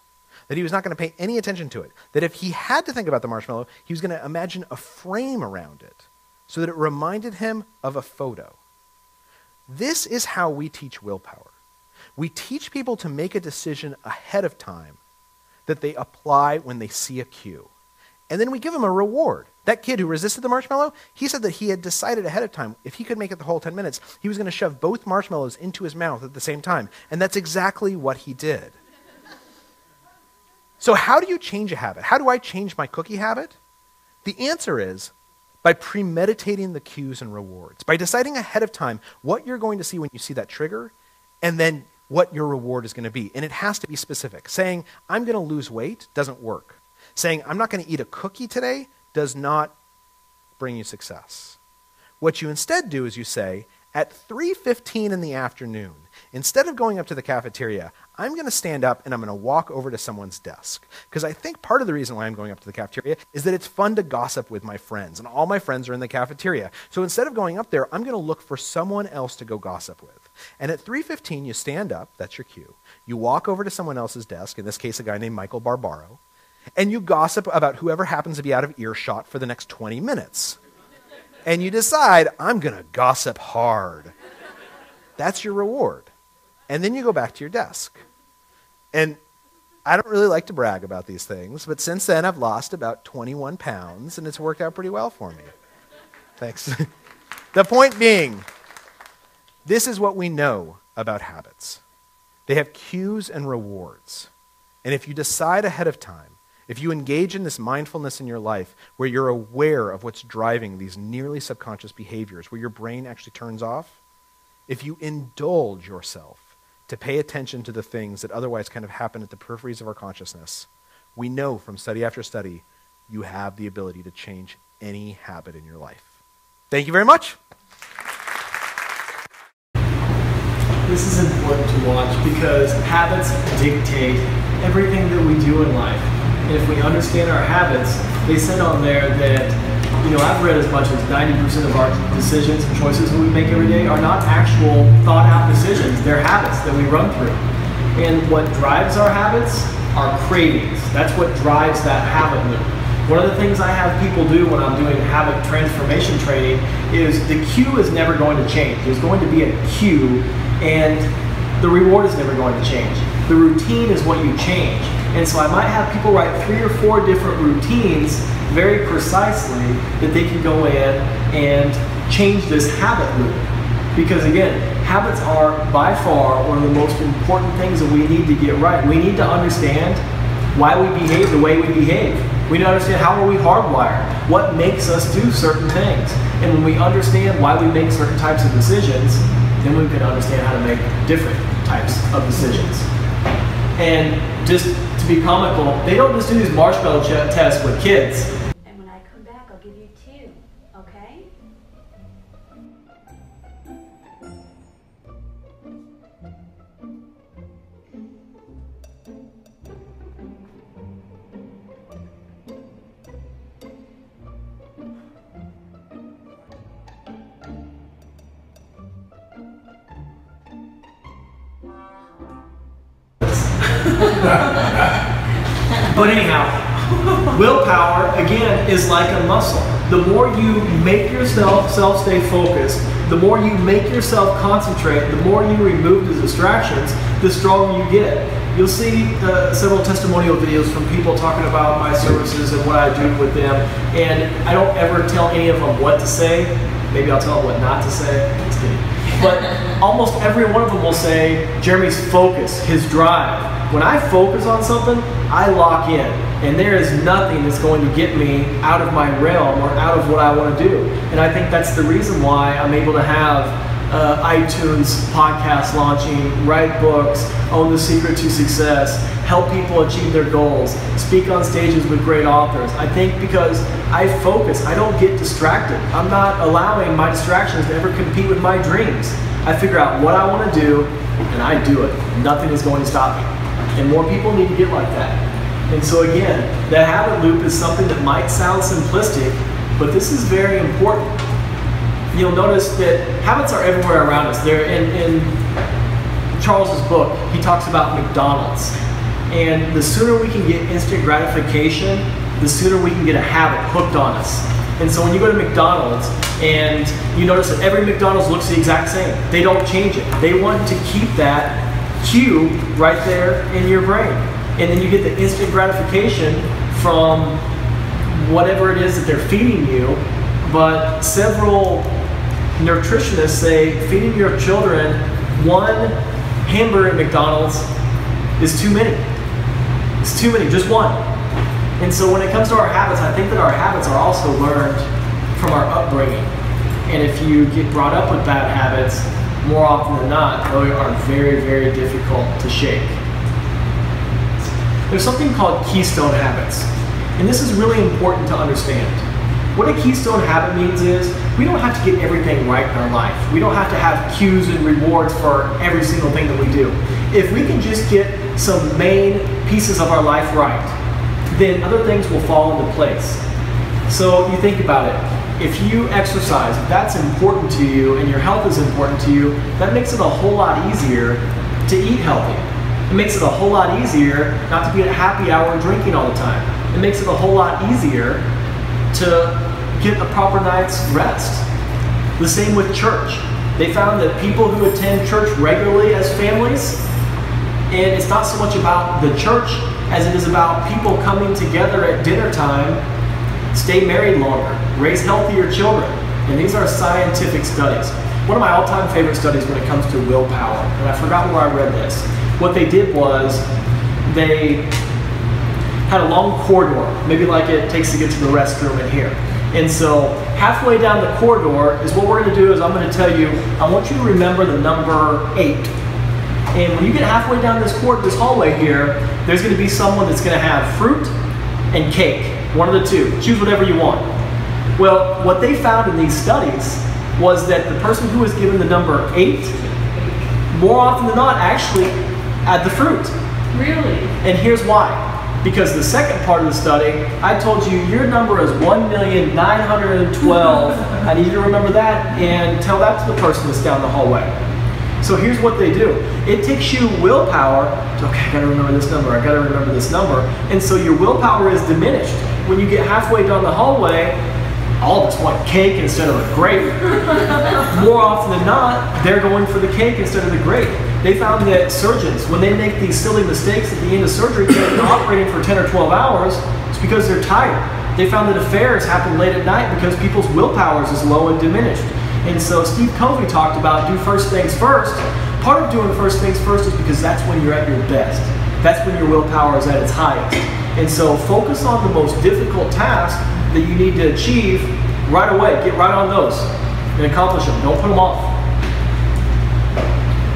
that he was not going to pay any attention to it, that if he had to think about the marshmallow, he was going to imagine a frame around it so that it reminded him of a photo. This is how we teach willpower. We teach people to make a decision ahead of time that they apply when they see a cue. And then we give them a reward. That kid who resisted the marshmallow, he said that he had decided ahead of time, if he could make it the whole 10 minutes, he was going to shove both marshmallows into his mouth at the same time. And that's exactly what he did. So how do you change a habit? How do I change my cookie habit? The answer is by premeditating the cues and rewards, by deciding ahead of time what you're going to see when you see that trigger, and then what your reward is going to be. And it has to be specific. Saying, I'm going to lose weight doesn't work. Saying, I'm not going to eat a cookie today does not bring you success. What you instead do is you say, at 3:15 in the afternoon, instead of going up to the cafeteria, I'm going to stand up and I'm going to walk over to someone's desk. Because I think part of the reason why I'm going up to the cafeteria is that it's fun to gossip with my friends, and all my friends are in the cafeteria. So instead of going up there, I'm going to look for someone else to go gossip with. And at 3:15, you stand up, that's your cue. You walk over to someone else's desk, in this case a guy named Michael Barbaro, and you gossip about whoever happens to be out of earshot for the next 20 minutes. And you decide, I'm going to gossip hard. That's your reward. And then you go back to your desk. And I don't really like to brag about these things, but since then I've lost about 21 pounds, and it's worked out pretty well for me. Thanks. The point being, this is what we know about habits. They have cues and rewards. And if you decide ahead of time, if you engage in this mindfulness in your life where you're aware of what's driving these nearly subconscious behaviors, where your brain actually turns off, if you indulge yourself to pay attention to the things that otherwise kind of happen at the peripheries of our consciousness, we know from study after study, you have the ability to change any habit in your life. Thank you very much. This is important to watch because habits dictate everything that we do in life. And if we understand our habits, they said on there that, I've read as much as 90% of our decisions and choices that we make every day are not actual thought-out decisions. They're habits that we run through. And what drives our habits are cravings. That's what drives that habit loop. One of the things I have people do when I'm doing habit transformation training is the cue is never going to change. There's going to be a cue, and the reward is never going to change. The routine is what you change. And so I might have people write 3 or 4 different routines very precisely that they can go in and change this habit loop. Because again, habits are by far one of the most important things that we need to get right. We need to understand why we behave the way we behave. We need to understand how are we hardwired, what makes us do certain things. And when we understand why we make certain types of decisions, then we can understand how to make different types of decisions. And just to be comical, they don't just do these marshmallow tests with kids. And when I come back, I'll give you 2, okay? But anyhow, willpower, again, is like a muscle. The more you make yourself stay focused, the more you make yourself concentrate, the more you remove the distractions, the stronger you get. you'll see several testimonial videos from people talking about my services and what I do with them. And I don't ever tell any of them what to say. Maybe I'll tell them what not to say. Just kidding. But almost every one of them will say Jeremy's focus, his drive. When I focus on something, I lock in. And there is nothing that's going to get me out of my realm or out of what I want to do. And I think that's the reason why I'm able to have iTunes podcast launching, write books, own the secret to success, help people achieve their goals, speak on stages with great authors. I think because I focus, I don't get distracted. I'm not allowing my distractions to ever compete with my dreams. I figure out what I want to do, and I do it. Nothing is going to stop me. And more people need to get like that. And so again, the habit loop is something that might sound simplistic, but this is very important. You'll notice that habits are everywhere around us. They're in Charles's book, he talks about McDonald's. And the sooner we can get instant gratification, the sooner we can get a habit hooked on us. And so when you go to McDonald's and you notice that every McDonald's looks the exact same, they don't change it. They want to keep that cue right there in your brain. And then you get the instant gratification from whatever it is that they're feeding you. But several nutritionists say feeding your children one hamburger at McDonald's is too many. It's too many, just one. And so when it comes to our habits, I think that our habits are also learned from our upbringing. And if you get brought up with bad habits, more often than not, they are very, very difficult to shake. There's something called keystone habits. And this is really important to understand. What a keystone habit means is we don't have to get everything right in our life. We don't have to have cues and rewards for every single thing that we do. If we can just get some main pieces of our life right, then other things will fall into place. So you think about it. If you exercise, if that's important to you and your health is important to you, that makes it a whole lot easier to eat healthy. It makes it a whole lot easier not to be at happy hour drinking all the time. It makes it a whole lot easier to get a proper night's rest. The same with church. They found that people who attend church regularly as families, and it's not so much about the church as it is about people coming together at dinner time, stay married longer, raise healthier children. And these are scientific studies. One of my all-time favorite studies when it comes to willpower, and I forgot where I read this. What they did was they had a long corridor, maybe like it takes to get to the restroom in here. And so halfway down the corridor is what we're going to do is I'm going to tell you, I want you to remember the number 8. And when you get halfway down this hallway here, there's going to be someone that's going to have fruit and cake. One of the two. Choose whatever you want. Well, what they found in these studies was that the person who was given the number 8, more often than not, actually had the fruit. Really? And here's why. Because the second part of the study, I told you your number is 1,912. I need you to remember that and tell that to the person that's down the hallway. So here's what they do. It takes you willpower to, okay, I gotta remember this number, I gotta remember this number. And so your willpower is diminished. When you get halfway down the hallway, all of us want cake instead of a grape. More often than not, they're going for the cake instead of the grape. They found that surgeons, when they make these silly mistakes at the end of surgery, they're operating for 10 or 12 hours, it's because they're tired. They found that affairs happen late at night because people's willpower is low and diminished. And so Steve Covey talked about do first things first. Part of doing first things first is because that's when you're at your best. That's when your willpower is at its highest. And so focus on the most difficult task that you need to achieve right away. Get right on those and accomplish them. Don't put them off.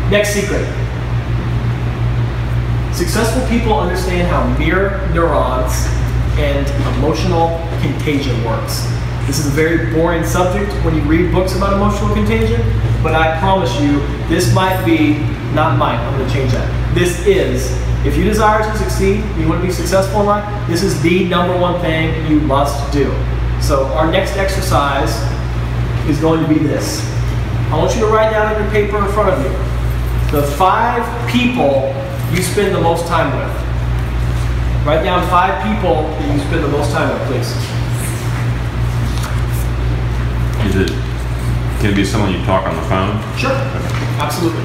Next secret. Successful people understand how mirror neurons and emotional contagion works. This is a very boring subject when you read books about emotional contagion, but I promise you, this might be, not mine, I'm going to change that. This is, if you desire to succeed, you want to be successful in life, this is the number one thing you must do. So our next exercise is going to be this. I want you to write down on your paper in front of you the 5 people you spend the most time with. Write down 5 people that you spend the most time with, please. Can it be someone you talk on the phone? Sure, absolutely.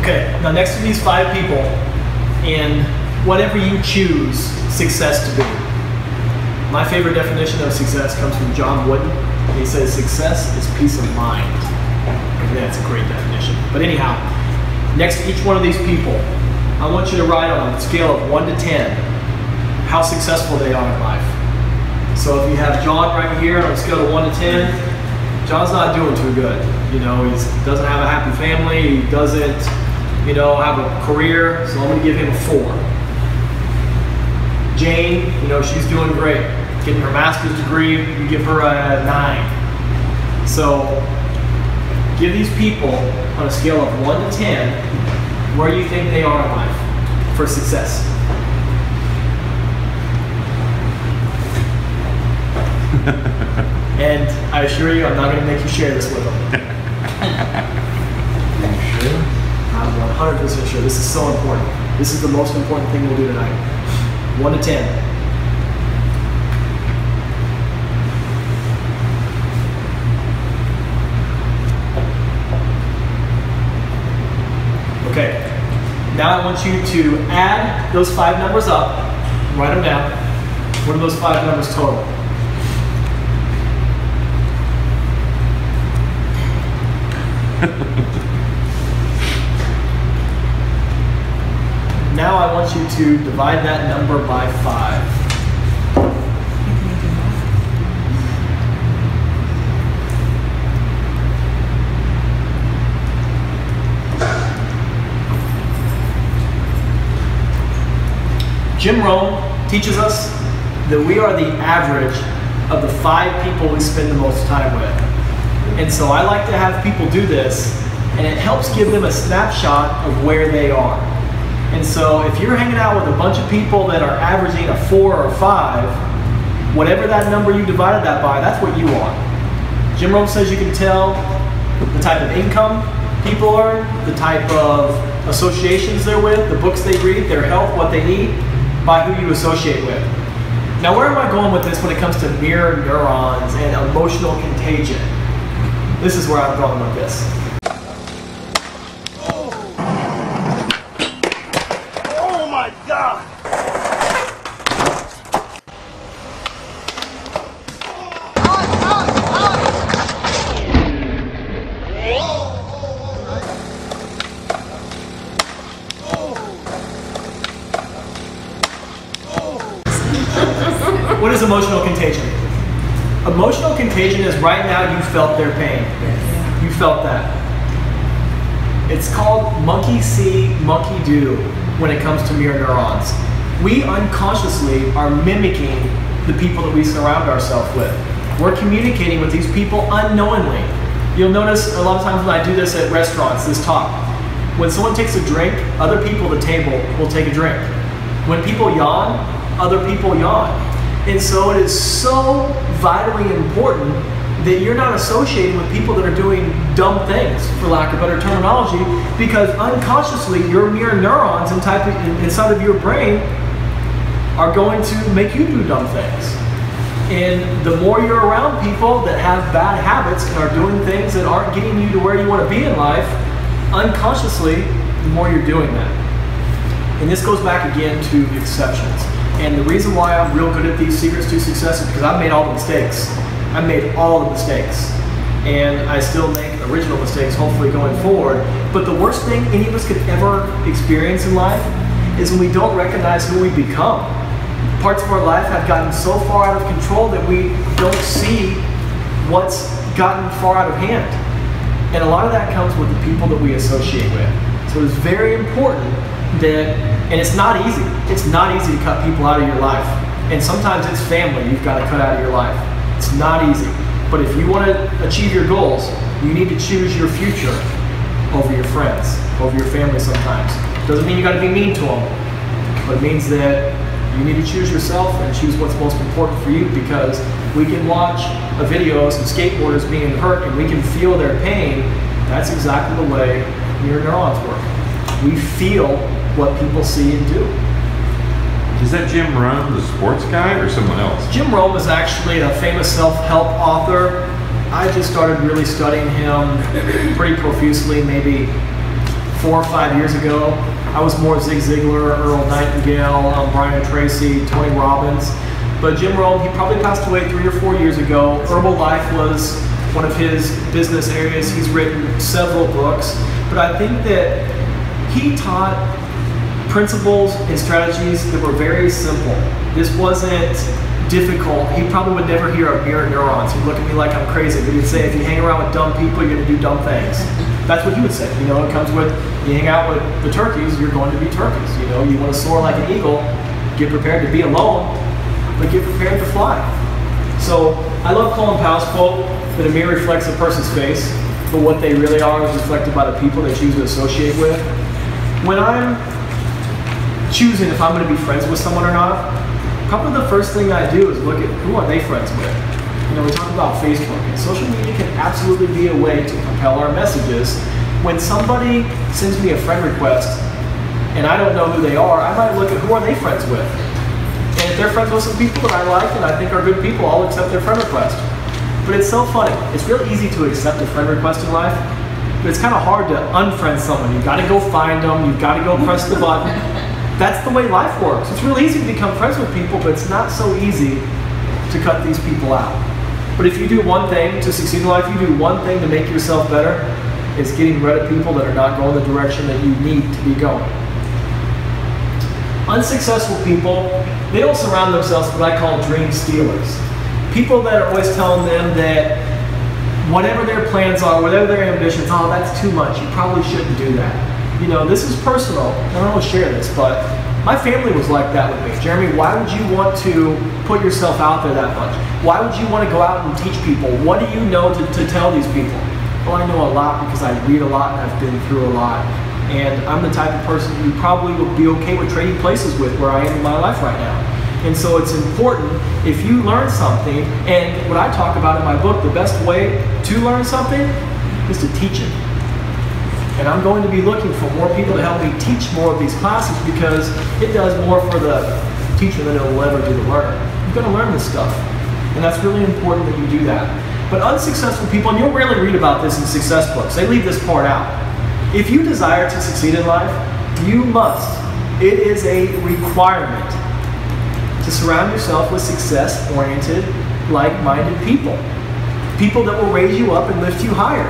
Okay, now next to these 5 people, in whatever you choose success to be. My favorite definition of success comes from John Wooden. He says success is peace of mind. I think that's a great definition. But anyhow, next to each one of these people, I want you to write on a scale of 1 to 10 how successful they are in life. So if you have John right here on a scale of 1 to 10, John's not doing too good. You know, he doesn't have a happy family, he doesn't, you know, have a career, so I'm going to give him a 4. Jane, you know, she's doing great. Getting her master's degree, you give her a 9. So give these people on a scale of 1 to 10 where you think they are in life for success. And I assure you, I'm not going to make you share this with them. Are you sure? I'm 100% sure. This is so important. This is the most important thing we'll do tonight. 1 to 10. Okay, now I want you to add those 5 numbers up, write them down. What are those 5 numbers total? Now I want you to divide that number by 5. Jim Rohn teaches us that we are the average of the 5 people we spend the most time with. And so I like to have people do this, and it helps give them a snapshot of where they are. And so if you're hanging out with a bunch of people that are averaging a 4 or 5, whatever that number you divided that by, that's what you are. Jim Rohn says you can tell the type of income people earn, the type of associations they're with, the books they read, their health, what they eat, by who you associate with. Now, where am I going with this when it comes to mirror neurons and emotional contagion? This is where I'm going with this. Oh my God! What is emotional contagion? Emotional contagion is right now you felt their pain. You felt that. It's called monkey see, monkey do when it comes to mirror neurons. We unconsciously are mimicking the people that we surround ourselves with. We're communicating with these people unknowingly. You'll notice a lot of times when I do this at restaurants, this talk. When someone takes a drink, other people at the table will take a drink. When people yawn, other people yawn. And so it is so vitally important that you're not associating with people that are doing dumb things, for lack of better terminology, because unconsciously your mirror neurons inside of your brain are going to make you do dumb things. And the more you're around people that have bad habits and are doing things that aren't getting you to where you want to be in life, unconsciously, the more you're doing that. And this goes back again to exceptions. And the reason why I'm real good at these secrets to success is because I've made all the mistakes. I've made all the mistakes. And I still make original mistakes, hopefully going forward. But the worst thing any of us could ever experience in life is when we don't recognize who we become. Parts of our life have gotten so far out of control that we don't see what's gotten far out of hand. And a lot of that comes with the people that we associate with. So it's very important that, and it's not easy. It's not easy to cut people out of your life. And sometimes it's family you've got to cut out of your life. It's not easy. But if you want to achieve your goals, you need to choose your future over your friends, over your family sometimes. Doesn't mean you got to be mean to them, but it means that you need to choose yourself and choose what's most important for you, because we can watch a video of some skateboarders being hurt and we can feel their pain. That's exactly the way mirror neurons work. We feel what people see and do. Is that Jim Rohn, the sports guy, or someone else? Jim Rohn was actually a famous self-help author. I just started really studying him pretty profusely maybe 4 or 5 years ago, I was more Zig Ziglar, Earl Nightingale, Brian Tracy, Tony Robbins. But Jim Rohn, he probably passed away 3 or 4 years ago. Herbalife was one of his business areas. He's written several books. But I think that he taught principles and strategies that were very simple. This wasn't difficult. He probably would never hear of mirror neurons. He'd look at me like I'm crazy. But he'd say, if you hang around with dumb people, you're going to do dumb things. That's what he would say. You know, it comes with, you hang out with the turkeys, you're going to be turkeys. You know, you want to soar like an eagle, get prepared to be alone, but get prepared to fly. So I love Colin Powell's quote that a mirror reflects a person's face, but what they really are is reflected by the people they choose to associate with. When I'm choosing if I'm going to be friends with someone or not, probably the first thing I do is look at who are they friends with. You know, we talk about Facebook, and social media can absolutely be a way to propel our messages. When somebody sends me a friend request and I don't know who they are, I might look at who are they friends with. And if they're friends with some people that I like and I think are good people, I'll accept their friend request. But it's so funny. It's really easy to accept a friend request in life, but it's kind of hard to unfriend someone. You've got to go find them. You've got to go press the button. That's the way life works. It's really easy to become friends with people, but it's not so easy to cut these people out. But if you do one thing to succeed in life, you do one thing to make yourself better, it's getting rid of people that are not going the direction that you need to be going. Unsuccessful people, they don't surround themselves with what I call dream stealers. People that are always telling them that whatever their plans are, whatever their ambitions, oh, that's too much, you probably shouldn't do that. You know, this is personal, I don't want to share this, but my family was like that with me. Jeremy, why would you want to put yourself out there that much? Why would you want to go out and teach people? What do you know to tell these people? Well, I know a lot because I read a lot and I've been through a lot. And I'm the type of person who probably would be okay with trading places with where I am in my life right now. And so it's important if you learn something, and what I talk about in my book, the best way to learn something is to teach it. And I'm going to be looking for more people to help me teach more of these classes because it does more for the teacher than it will ever do the learner. You're going to learn this stuff. And that's really important that you do that. But unsuccessful people, and you'll rarely read about this in success books, they leave this part out. If you desire to succeed in life, you must. It is a requirement to surround yourself with success-oriented, like-minded people. People that will raise you up and lift you higher.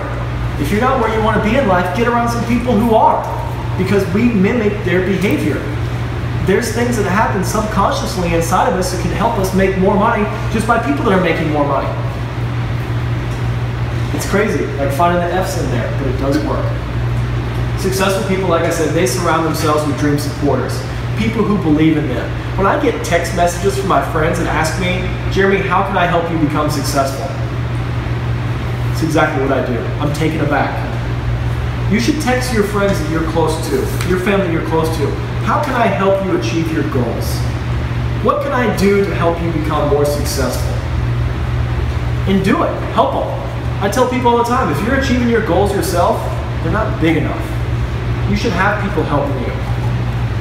If you're not where you want to be in life, get around some people who are, because we mimic their behavior. There's things that happen subconsciously inside of us that can help us make more money just by people that are making more money. It's crazy, like finding the F's in there, but it does work. Successful people, like I said, they surround themselves with dream supporters, people who believe in them. When I get text messages from my friends and ask me, Jeremy, how can I help you become successful? It's exactly what I do. I'm taken aback. You should text your friends that you're close to, your family you're close to. How can I help you achieve your goals? What can I do to help you become more successful? And do it. Help them. I tell people all the time, if you're achieving your goals yourself, they're not big enough. You should have people helping you.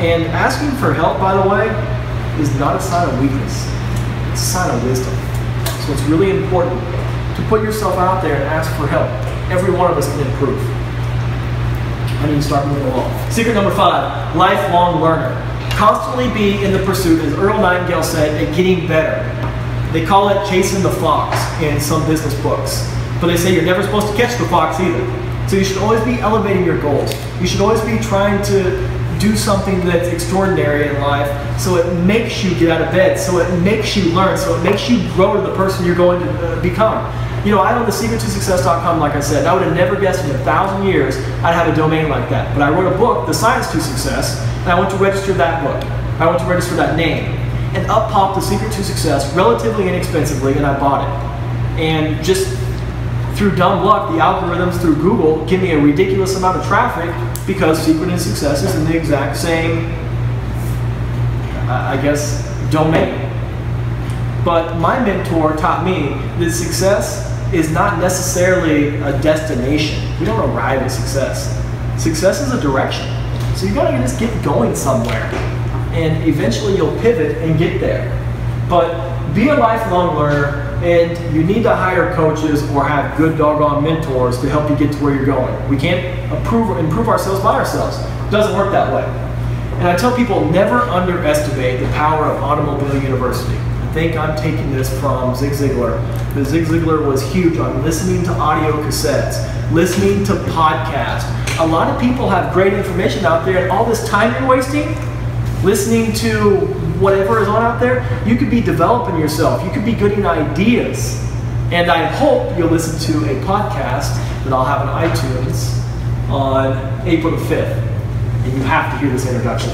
And asking for help, by the way, is not a sign of weakness. It's a sign of wisdom. So it's really important to put yourself out there and ask for help. Every one of us can improve. I need to start moving along. Secret number 5, lifelong learner. Constantly be in the pursuit, as Earl Nightingale said, at getting better. They call it chasing the fox in some business books. But they say you're never supposed to catch the fox either. So you should always be elevating your goals. You should always be trying to do something that's extraordinary in life, so it makes you get out of bed, so it makes you learn, so it makes you grow to the person you're going to become. You know, I own thesecrettosuccess.com, like I said. I would have never guessed in 1,000 years I'd have a domain like that. But I wrote a book, The Science to Success, and I went to register that book. I went to register that name. And up popped The Secret to Success relatively inexpensively, and I bought it. And just through dumb luck, the algorithms through Google give me a ridiculous amount of traffic because Secret and Success is in the exact same, I guess, domain. But my mentor taught me that success is not necessarily a destination. We don't arrive at success. Success is a direction. So you gotta just get going somewhere. And eventually you'll pivot and get there. But be a lifelong learner. And you need to hire coaches or have good doggone mentors to help you get to where you're going. We can't improve ourselves by ourselves. It doesn't work that way. And I tell people, never underestimate the power of Automobile University. I think I'm taking this from Zig Ziglar. But Zig Ziglar was huge on listening to audio cassettes, listening to podcasts. A lot of people have great information out there, and all this time you're wasting listening to whatever is on out there, you could be developing yourself. You could be getting ideas. And I hope you'll listen to a podcast that I'll have on iTunes on April the 5th. And you have to hear this introduction.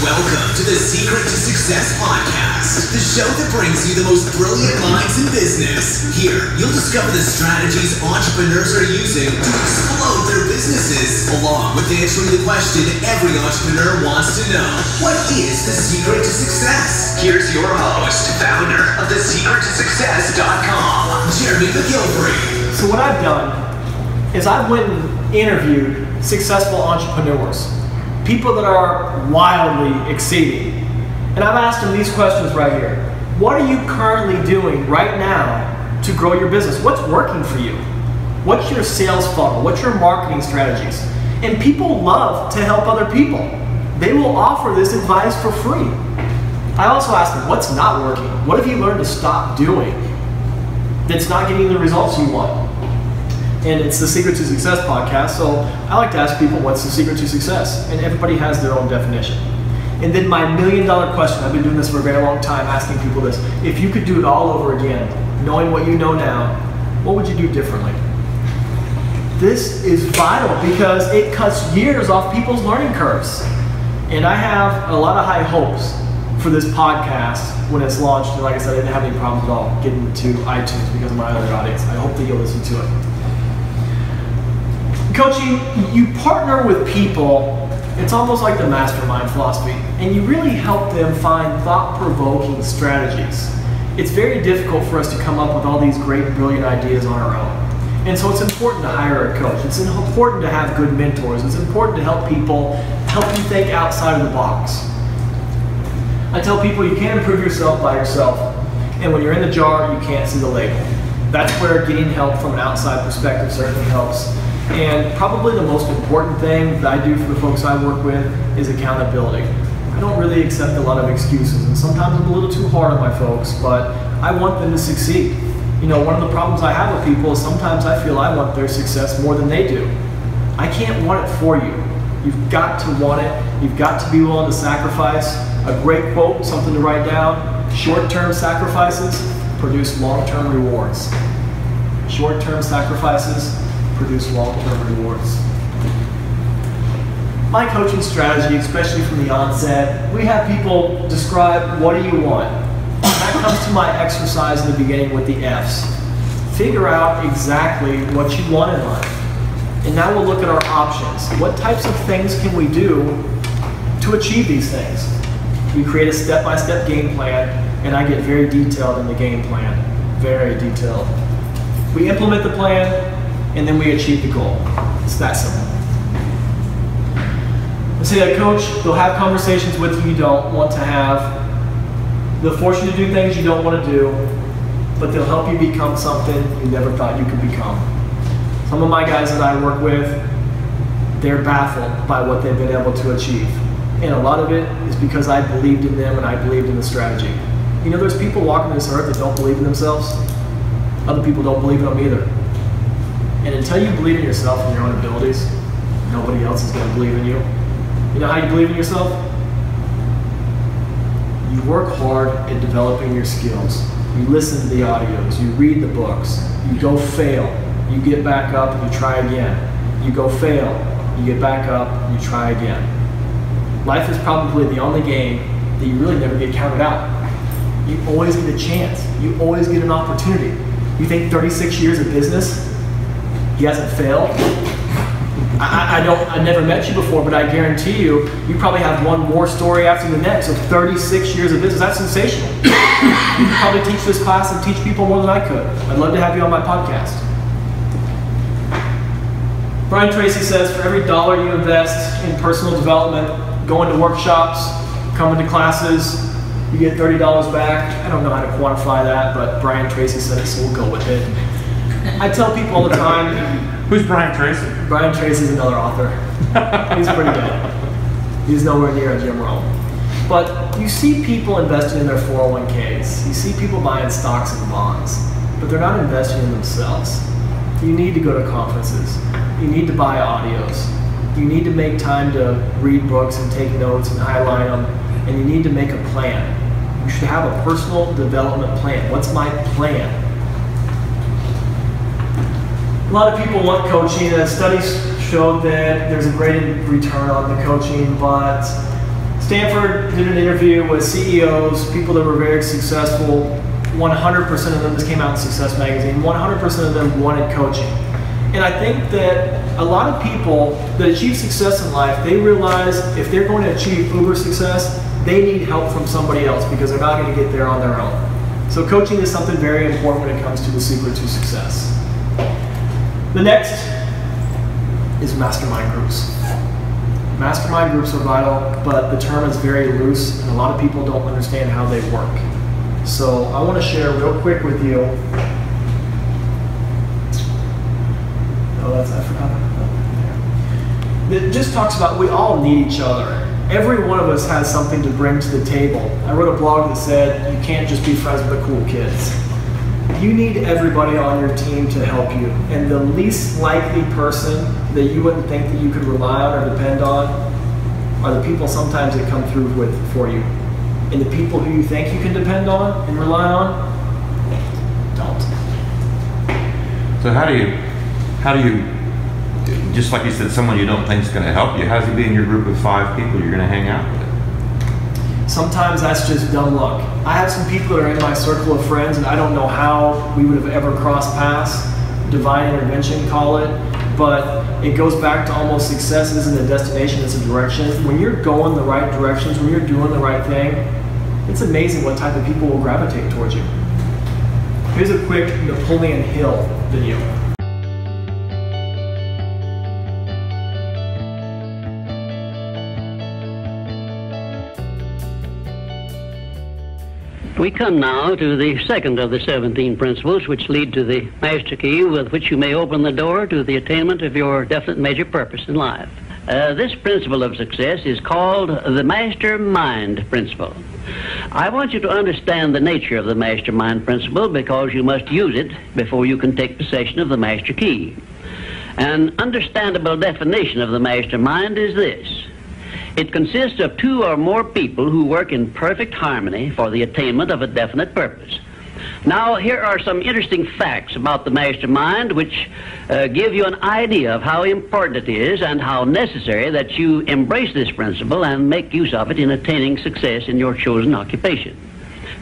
Welcome to the Secret to Success podcast, the show that brings you the most brilliant minds in business. Here, you'll discover the strategies entrepreneurs are using to explode their businesses, along with answering the question every entrepreneur wants to know. What is the secret to success? Here's your host, founder of thesecrettosuccess.com, Jeremy McGilvrey. So what I've done is I've went and interviewed successful entrepreneurs, people that are wildly exceeding. And I've asked them these questions right here. What are you currently doing right now to grow your business? What's working for you? What's your sales funnel? What's your marketing strategies? And people love to help other people. They will offer this advice for free. I also ask them, what's not working? What have you learned to stop doing that's not getting the results you want? And it's the Secret to Success podcast, so I like to ask people, what's the secret to success? And everybody has their own definition. And then my $1 million question, I've been doing this for a very long time, asking people this. If you could do it all over again, knowing what you know now, what would you do differently? This is vital because it cuts years off people's learning curves. And I have a lot of high hopes for this podcast when it's launched. And like I said, I didn't have any problems at all getting to iTunes because of my other audience. I hope that you'll listen to it. Coaching, you partner with people, it's almost like the mastermind philosophy, and you really help them find thought-provoking strategies. It's very difficult for us to come up with all these great, brilliant ideas on our own. And so it's important to hire a coach. It's important to have good mentors. It's important to help people, help you think outside of the box. I tell people you can't improve yourself by yourself, and when you're in the jar, you can't see the label. That's where getting help from an outside perspective certainly helps. And probably the most important thing that I do for the folks I work with is accountability. I don't really accept a lot of excuses, and sometimes I'm a little too hard on my folks, but I want them to succeed. You know, one of the problems I have with people is sometimes I feel I want their success more than they do. I can't want it for you. You've got to want it. You've got to be willing to sacrifice. A great quote, something to write down: short-term sacrifices produce long-term rewards. Short-term sacrifices produce long-term rewards. My coaching strategy, especially from the onset, we have people describe, what do you want? And that comes to my exercise in the beginning with the F's. Figure out exactly what you want in life. And now we'll look at our options. What types of things can we do to achieve these things? We create a step-by-step game plan, and I get very detailed in the game plan. Very detailed. We implement the plan, and then we achieve the goal. It's that simple. I say that, coach, they'll have conversations with you don't want to have. They'll force you to do things you don't want to do, but they'll help you become something you never thought you could become. Some of my guys that I work with, they're baffled by what they've been able to achieve. And a lot of it is because I believed in them and I believed in the strategy. You know, there's people walking this earth that don't believe in themselves. Other people don't believe in them either. And until you believe in yourself and your own abilities, nobody else is going to believe in you. You know how you believe in yourself? You work hard at developing your skills. You listen to the audios. You read the books. You go fail. You get back up and you try again. You go fail. You get back up and you try again. Life is probably the only game that you really never get counted out. You always get a chance. You always get an opportunity. You think 36 years of business, he hasn't failed? I never met you before, but I guarantee you, you probably have one more story after the next. So 36 years of business, that's sensational. You could probably teach this class and teach people more than I could. I'd love to have you on my podcast. Brian Tracy says, for every dollar you invest in personal development, going to workshops, coming to classes, You get $30 back. I don't know how to quantify that, but Brian Tracy said it, so we'll go with it. I tell people all the time. Who's Brian Tracy? Brian Tracy's another author. He's pretty good. He's nowhere near a Jim Rome. But you see people investing in their 401ks. You see people buying stocks and bonds, but they're not investing in themselves. You need to go to conferences. You need to buy audios. You need to make time to read books and take notes and highlight them, and you need to make a plan. You should have a personal development plan. What's my plan? A lot of people want coaching. Studies showed that there's a great return on the coaching, but Stanford did an interview with CEOs, people that were very successful. 100% of them, this came out in Success Magazine, 100% of them wanted coaching. And I think that a lot of people that achieve success in life, they realize if they're going to achieve uber success, they need help from somebody else because they're not going to get there on their own. So coaching is something very important when it comes to the secret to success. The next is mastermind groups. Mastermind groups are vital, but the term is very loose and a lot of people don't understand how they work. So I want to share real quick with you. I forgot. It just talks about we all need each other. Every one of us has something to bring to the table. I wrote a blog that said you can't just be friends with the cool kids. You need everybody on your team to help you. And the least likely person that you wouldn't think that you could rely on or depend on are the people sometimes that come through for you. And the people who you think you can depend on and rely on, don't. So how do you, just like you said, someone you don't think is going to help you, how does he be in your group of 5 people you're going to hang out with? Sometimes that's just dumb luck. I have some people that are in my circle of friends and I don't know how we would have ever crossed paths, divine intervention call it, but it goes back to almost success isn't a destination, it's a direction. When you're going the right directions, when you're doing the right thing, it's amazing what type of people will gravitate towards you. Here's a quick Napoleon Hill video. We come now to the second of the 17 principles which lead to the master key with which you may open the door to the attainment of your definite major purpose in life. This principle of success is called the mastermind principle. I want you to understand the nature of the mastermind principle because you must use it before you can take possession of the master key. An understandable definition of the mastermind is this. It consists of 2 or more people who work in perfect harmony for the attainment of a definite purpose. Now, here are some interesting facts about the mastermind which give you an idea of how important it is and how necessary that you embrace this principle and make use of it in attaining success in your chosen occupation.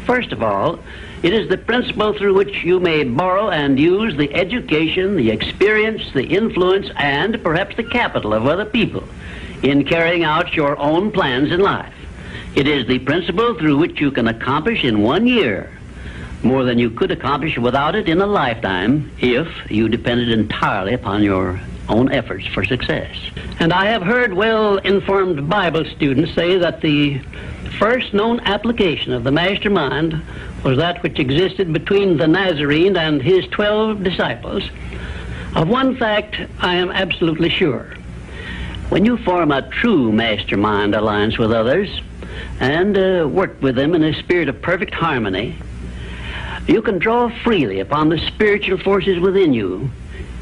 First of all, it is the principle through which you may borrow and use the education, the experience, the influence, and perhaps the capital of other people in carrying out your own plans in life. It is the principle through which you can accomplish in 1 year more than you could accomplish without it in a lifetime if you depended entirely upon your own efforts for success. And I have heard well-informed Bible students say that the first known application of the mastermind was that which existed between the Nazarene and his 12 disciples. Of one fact I am absolutely sure. When you form a true mastermind alliance with others and work with them in a spirit of perfect harmony, you can draw freely upon the spiritual forces within you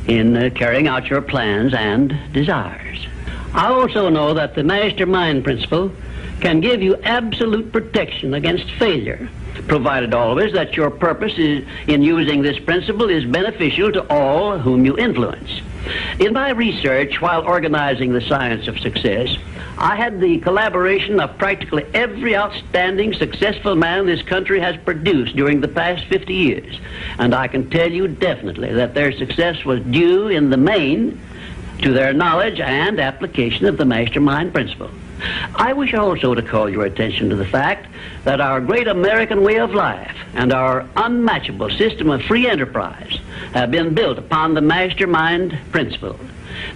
in carrying out your plans and desires. I also know that the mastermind principle can give you absolute protection against failure, provided always that your purpose in using this principle is beneficial to all whom you influence. In my research while organizing the science of success, I had the collaboration of practically every outstanding successful man this country has produced during the past 50 years. And I can tell you definitely that their success was due in the main to their knowledge and application of the mastermind principle. I wish also to call your attention to the fact that our great American way of life and our unmatchable system of free enterprise have been built upon the mastermind principle.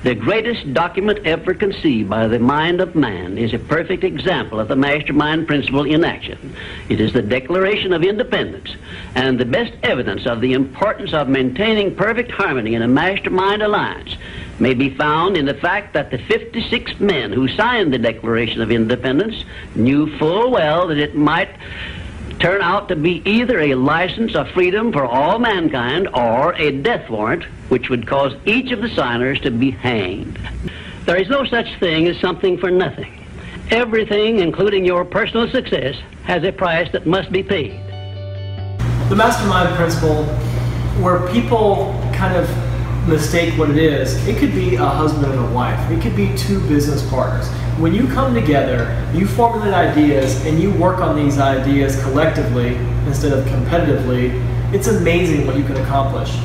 The greatest document ever conceived by the mind of man is a perfect example of the mastermind principle in action. It is the Declaration of Independence, and the best evidence of the importance of maintaining perfect harmony in a mastermind alliance may be found in the fact that the 56 men who signed the Declaration of Independence knew full well that it might turn out to be either a license of freedom for all mankind or a death warrant which would cause each of the signers to be hanged. There is no such thing as something for nothing. Everything, including your personal success, has a price that must be paid. The mastermind principle, where people kind of mistake what it is, it could be a husband and a wife. It could be two business partners. When you come together, you formulate ideas and you work on these ideas collectively instead of competitively, it's amazing what you can accomplish.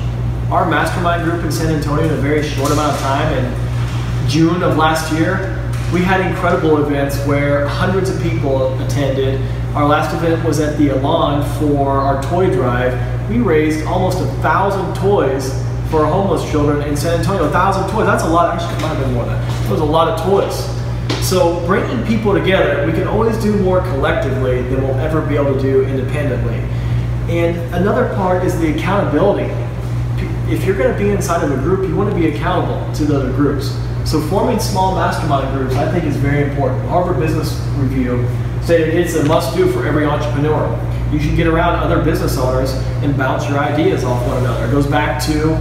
Our mastermind group in San Antonio, in a very short amount of time, in June of last year, we had incredible events where hundreds of people attended. Our last event was at the Elan for our toy drive. We raised almost 1,000 toys for homeless children in San Antonio. 1,000 toys, that's a lot. Actually, it might have been more than that. It was a lot of toys. So bringing people together, we can always do more collectively than we'll ever be able to do independently. And another part is the accountability. If you're going to be inside of a group, you want to be accountable to the other groups. So forming small mastermind groups, I think, is very important. Harvard Business Review stated it's a must-do for every entrepreneur. You should get around other business owners and bounce your ideas off one another. It goes back to,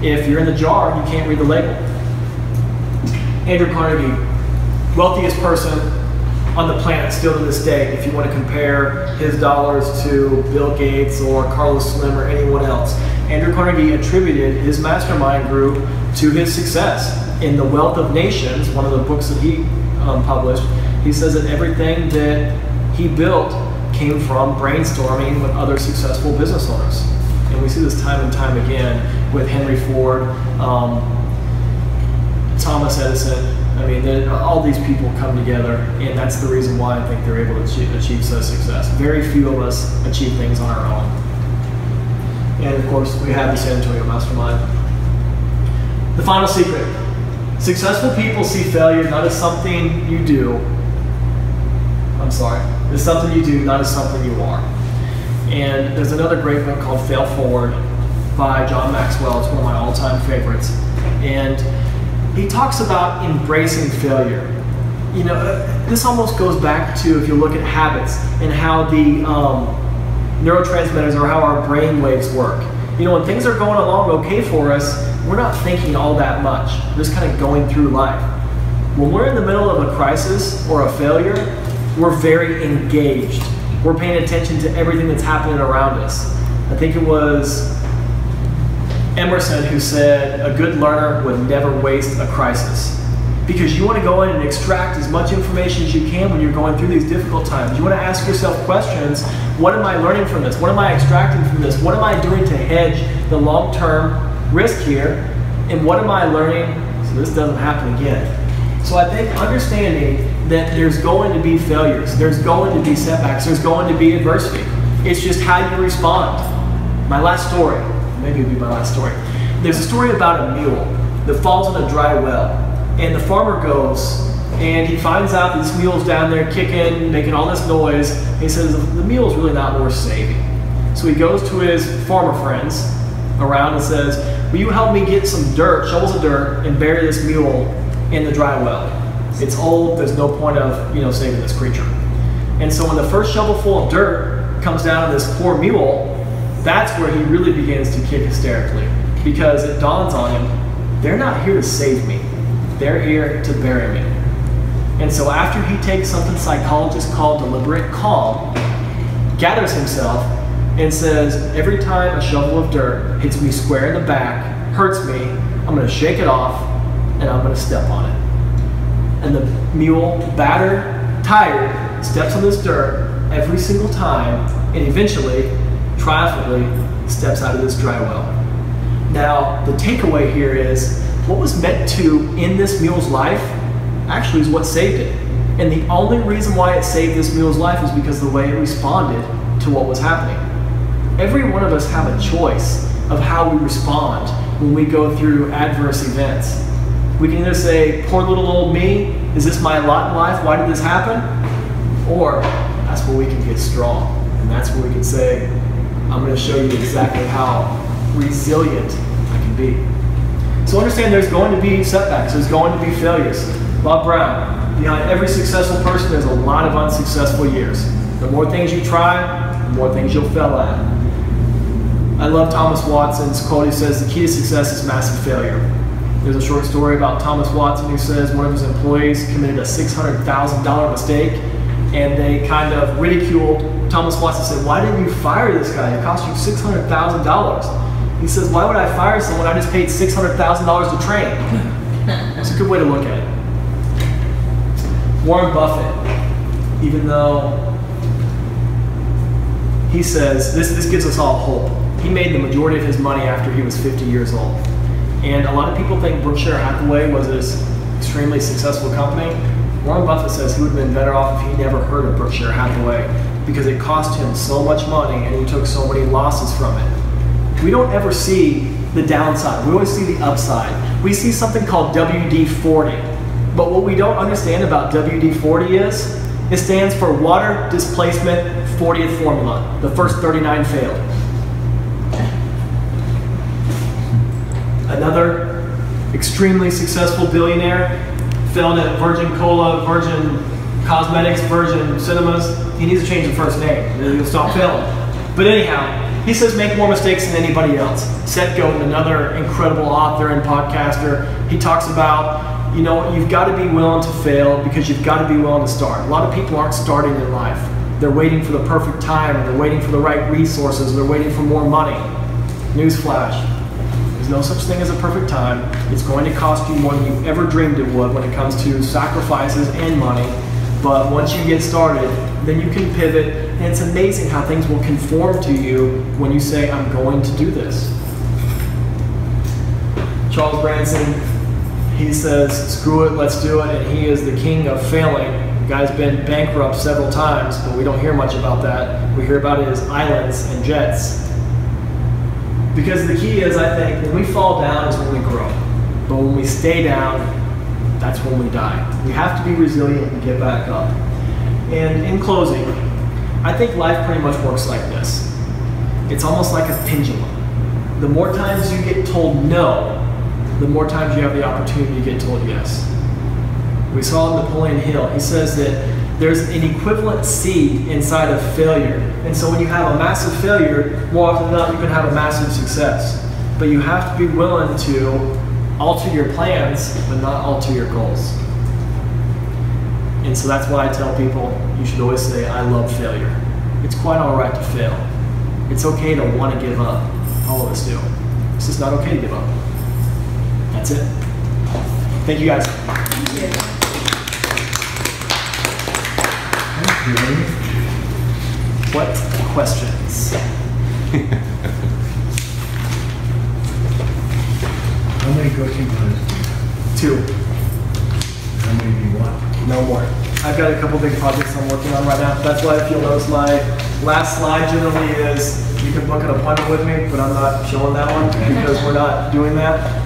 if you're in the jar, you can't read the label. Andrew Carnegie, wealthiest person on the planet still to this day, if you want to compare his dollars to Bill Gates or Carlos Slim or anyone else. Andrew Carnegie attributed his mastermind group to his success. In The Wealth of Nations, one of the books that he published, he says that everything that he built came from brainstorming with other successful business owners. And we see this time and time again with Henry Ford, Thomas Edison. I mean, all these people come together, and that's the reason why I think they're able to achieve such success. Very few of us achieve things on our own. And of course, we have the San Antonio Mastermind. The final secret. Successful people see failure not as something you do. It's something you do, not as something you are. And there's another great book called Fail Forward by John Maxwell. It's one of my all-time favorites. And he talks about embracing failure. You know, this almost goes back to, if you look at habits and how the neurotransmitters or how our brain waves work. You know, when things are going along okay for us, we're not thinking all that much. We're just kind of going through life. When we're in the middle of a crisis or a failure, we're very engaged. We're paying attention to everything that's happening around us. I think it was Emerson who said, a good learner would never waste a crisis. Because you want to go in and extract as much information as you can when you're going through these difficult times. You want to ask yourself questions. What am I learning from this? What am I extracting from this? What am I doing to hedge the long-term risk here? And what am I learning so this doesn't happen again? So I think understanding that there's going to be failures, there's going to be setbacks, there's going to be adversity. It's just how you respond. My last story, maybe it'll be my last story. There's a story about a mule that falls in a dry well. And the farmer goes and he finds out that this mule's down there kicking, making all this noise. And he says, the mule's really not worth saving. So he goes to his farmer friends around and says, will you help me get some dirt, shovels of dirt, and bury this mule in the dry well? It's old, there's no point of, saving this creature. And so when the first shovelful of dirt comes down on this poor mule, that's where he really begins to kick hysterically. Because it dawns on him, they're not here to save me. They're here to bury me. And so after he takes something psychologists call deliberate calm, gathers himself and says, every time a shovel of dirt hits me square in the back, hurts me, I'm going to shake it off and I'm going to step on it. And the mule, battered, tired, steps on this dirt every single time and eventually, triumphantly, steps out of this dry well. Now, the takeaway here is, what was meant to end this mule's life actually is what saved it. And the only reason why it saved this mule's life is because of the way it responded to what was happening. Every one of us have a choice of how we respond when we go through adverse events. We can either say, poor little old me, is this my lot in life? Why did this happen? Or that's where we can get strong. And that's where we can say, I'm going to show you exactly how resilient I can be. So understand there's going to be setbacks, there's going to be failures. Bob Brown, behind every successful person there's a lot of unsuccessful years. The more things you try, the more things you'll fail at. I love Thomas Watson's quote. He says, the key to success is massive failure. There's a short story about Thomas Watson who says one of his employees committed a $600,000 mistake, and they kind of ridiculed Thomas Watson. Said, why didn't you fire this guy? It cost you $600,000. He says, why would I fire someone I just paid $600,000 to train? It's a good way to look at it. Warren Buffett, even though he says, this gives us all hope. He made the majority of his money after he was 50 years old. And a lot of people think Berkshire Hathaway was this extremely successful company. Warren Buffett says he would have been better off if he never heard of Berkshire Hathaway because it cost him so much money and he took so many losses from it. We don't ever see the downside. We always see the upside. We see something called WD-40. But what we don't understand about WD-40 is it stands for Water Displacement 40th Formula. The first 39 failed. Another extremely successful billionaire failed at Virgin Cola, Virgin Cosmetics, Virgin Cinemas. He needs to change the first name, and then he'll stop failing. But anyhow, he says make more mistakes than anybody else. Seth Godin, another incredible author and podcaster, he talks about, you know, you've got to be willing to fail because you've got to be willing to start. A lot of people aren't starting in life. They're waiting for the perfect time, or they're waiting for the right resources, or they're waiting for more money. Newsflash. There's no such thing as a perfect time. It's going to cost you more than you ever dreamed it would when it comes to sacrifices and money. But once you get started, then you can pivot, and it's amazing how things will conform to you when you say, I'm going to do this. Charles Branson, he says, screw it, let's do it, and he is the king of failing. The guy's been bankrupt several times, but we don't hear much about that. We hear about his islands and jets. Because the key is, I think, when we fall down is when we grow. But when we stay down, that's when we die. We have to be resilient and get back up. And in closing, I think life pretty much works like this. It's almost like a pendulum. The more times you get told no, the more times you have the opportunity to get told yes. We saw Napoleon Hill. He says that there's an equivalent seed inside of failure. And so when you have a massive failure, more often than not, you can have a massive success. But you have to be willing to alter your plans, but not alter your goals. And so that's why I tell people, you should always say, I love failure. It's quite all right to fail. It's okay to want to give up. All of us do. It's just not okay to give up. That's it. Thank you guys. Thank you. What questions? How many coaching classes do you have? 2. How many do you want? No more. I've got a couple big projects I'm working on right now. That's why if you'll notice my last slide generally is you can book an appointment with me, but I'm not showing that one because we're not doing that.